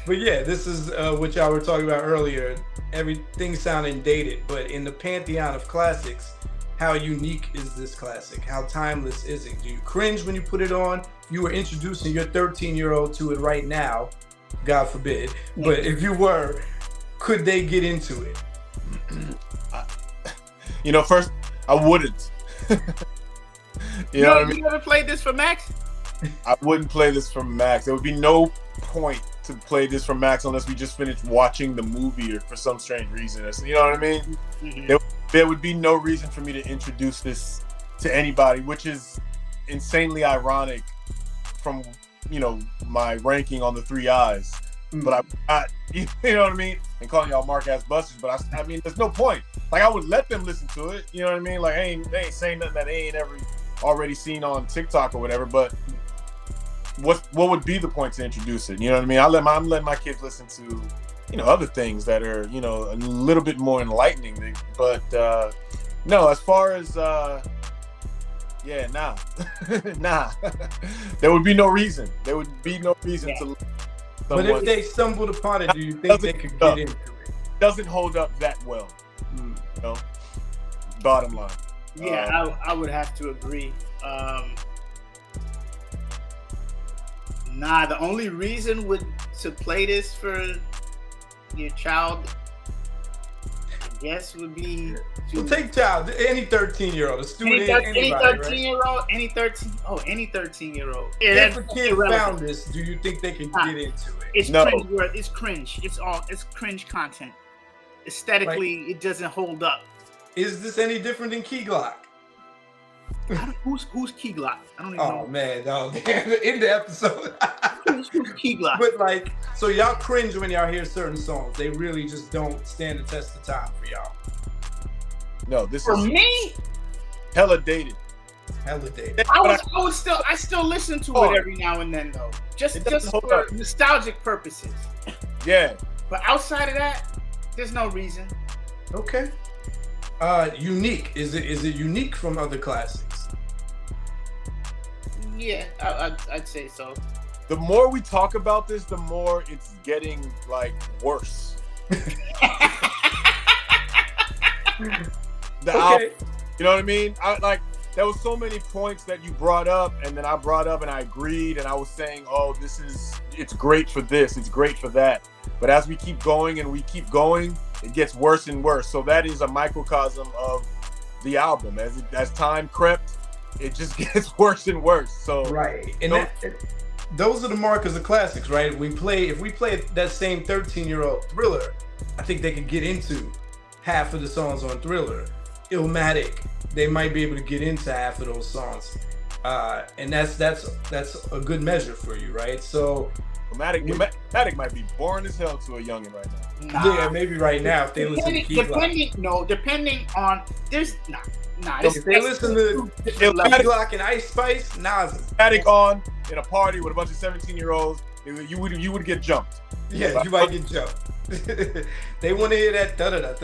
S1: But yeah, this is what y'all were talking about earlier. Everything sounding dated, but in the pantheon of classics, how unique is this classic? How timeless is it? Do you cringe when you put it on? If you were introducing your 13-year-old to it right now, God forbid, but if you were, could they get into it?
S2: You know, first, I wouldn't. You know what I mean?
S3: You ever played this for Max?
S2: I wouldn't play this for Max. There would be no point to play this for Max unless we just finished watching the movie or for some strange reason. You know what I mean? Mm-hmm. There would be no reason for me to introduce this to anybody, which is insanely ironic from, you know, my ranking on the 3 I's. Mm-hmm. But you know what I mean? And calling y'all mark-ass busters, but I mean, there's no point. Like, I would let them listen to it. You know what I mean? Like, they ain't saying nothing that they ain't ever already seen on TikTok or whatever, but what would be the point to introduce it? You know what I mean? I'm letting my kids listen to, you know, other things that are, you know, a little bit more enlightening. But no, as far as nah. There would be no reason.
S1: To. But if they stumbled upon it, do you think they could get into it?
S2: doesn't hold up that well. You know, bottom line.
S3: Yeah, I would have to agree. The only reason to play this for your child, I guess, would be
S1: Well, take child, any 13-year-old, a student,
S3: any
S1: anybody,
S3: 13-year-old, any 13-year-old.
S1: Yeah, if a kid found this, do you think they can get into it?
S3: It's
S2: No.
S3: cringe. It's cringe. It's cringe content. Aesthetically, it doesn't hold up.
S1: Is this any different than Key Glock?
S3: Who's Key Glock? I don't even
S1: Oh
S3: know.
S1: man, no, in the episode.
S3: Who's Key Glock?
S1: But like, so y'all cringe when y'all hear certain songs. They really just don't stand the test of time for y'all.
S2: No, this
S3: For
S2: is
S3: me,
S2: hella dated.
S1: Hella dated.
S3: I still listen to it every now and then though, just for nostalgic purposes.
S2: Yeah.
S3: But outside of that, there's no reason.
S1: Okay. Unique. Is it unique from other classics?
S3: Yeah, I'd say so.
S2: The more we talk about this, the more it's getting like worse.
S1: Okay.
S2: You know what I mean? There was so many points that you brought up, and then I brought up and I agreed, and I was saying, oh, it's great for this, it's great for that. But as we keep going and we keep going, it gets worse and worse. So that is a microcosm of the album. As time crept, it just gets worse and worse. So
S1: right, and those are the markers of classics, right? If we play that same 13-year-old Thriller, I think they could get into half of the songs on Thriller. Illmatic, they might be able to get into half of those songs, and that's a good measure for you, right? So
S2: Illmatic might be boring as hell to a youngin' right now.
S1: Yeah, maybe right now if they listen to Key Glock.
S3: Depending on
S1: If they listen to Key Glock and Ice Spice,
S2: Illmatic on in a party with a bunch of 17-year-olds, you would get jumped.
S1: Yeah, you might get jumped. They want to hear that da-da-da.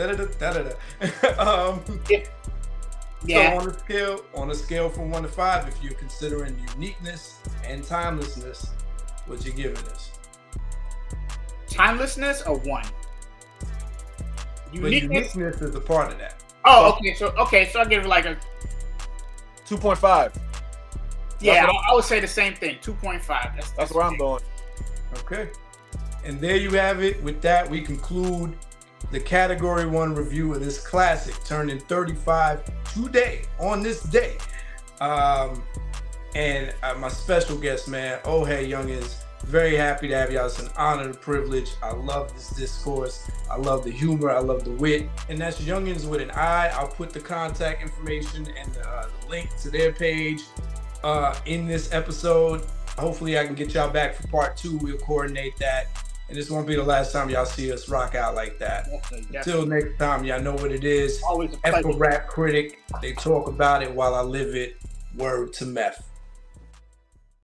S3: Yeah.
S1: So on a scale from 1 to 5, if you're considering uniqueness and timelessness, what you giving this?
S3: Timelessness or 1?
S1: Uniqueness is a part of that.
S3: Oh, okay. So I give it like a
S2: 2.5.
S3: Yeah, I would say the same thing. 2.5.
S2: That's where I'm going.
S1: Okay. And there you have it. With that, we conclude the Category 1 review of this classic, turning 35 today, on this day. And my special guest, man, Oh Hey Youngins, very happy to have y'all. It's an honor and a privilege. I love this discourse. I love the humor. I love the wit. And that's Youngins with an I. I'll put the contact information and the link to their page in this episode. Hopefully I can get y'all back for part 2. We'll coordinate that. And this won't be the last time y'all see us rock out like that.
S3: Definitely.
S1: Until next time, y'all know what it is.
S3: Always a pleasure.
S1: Rap Critic. They talk about it while I live it. Word to meth.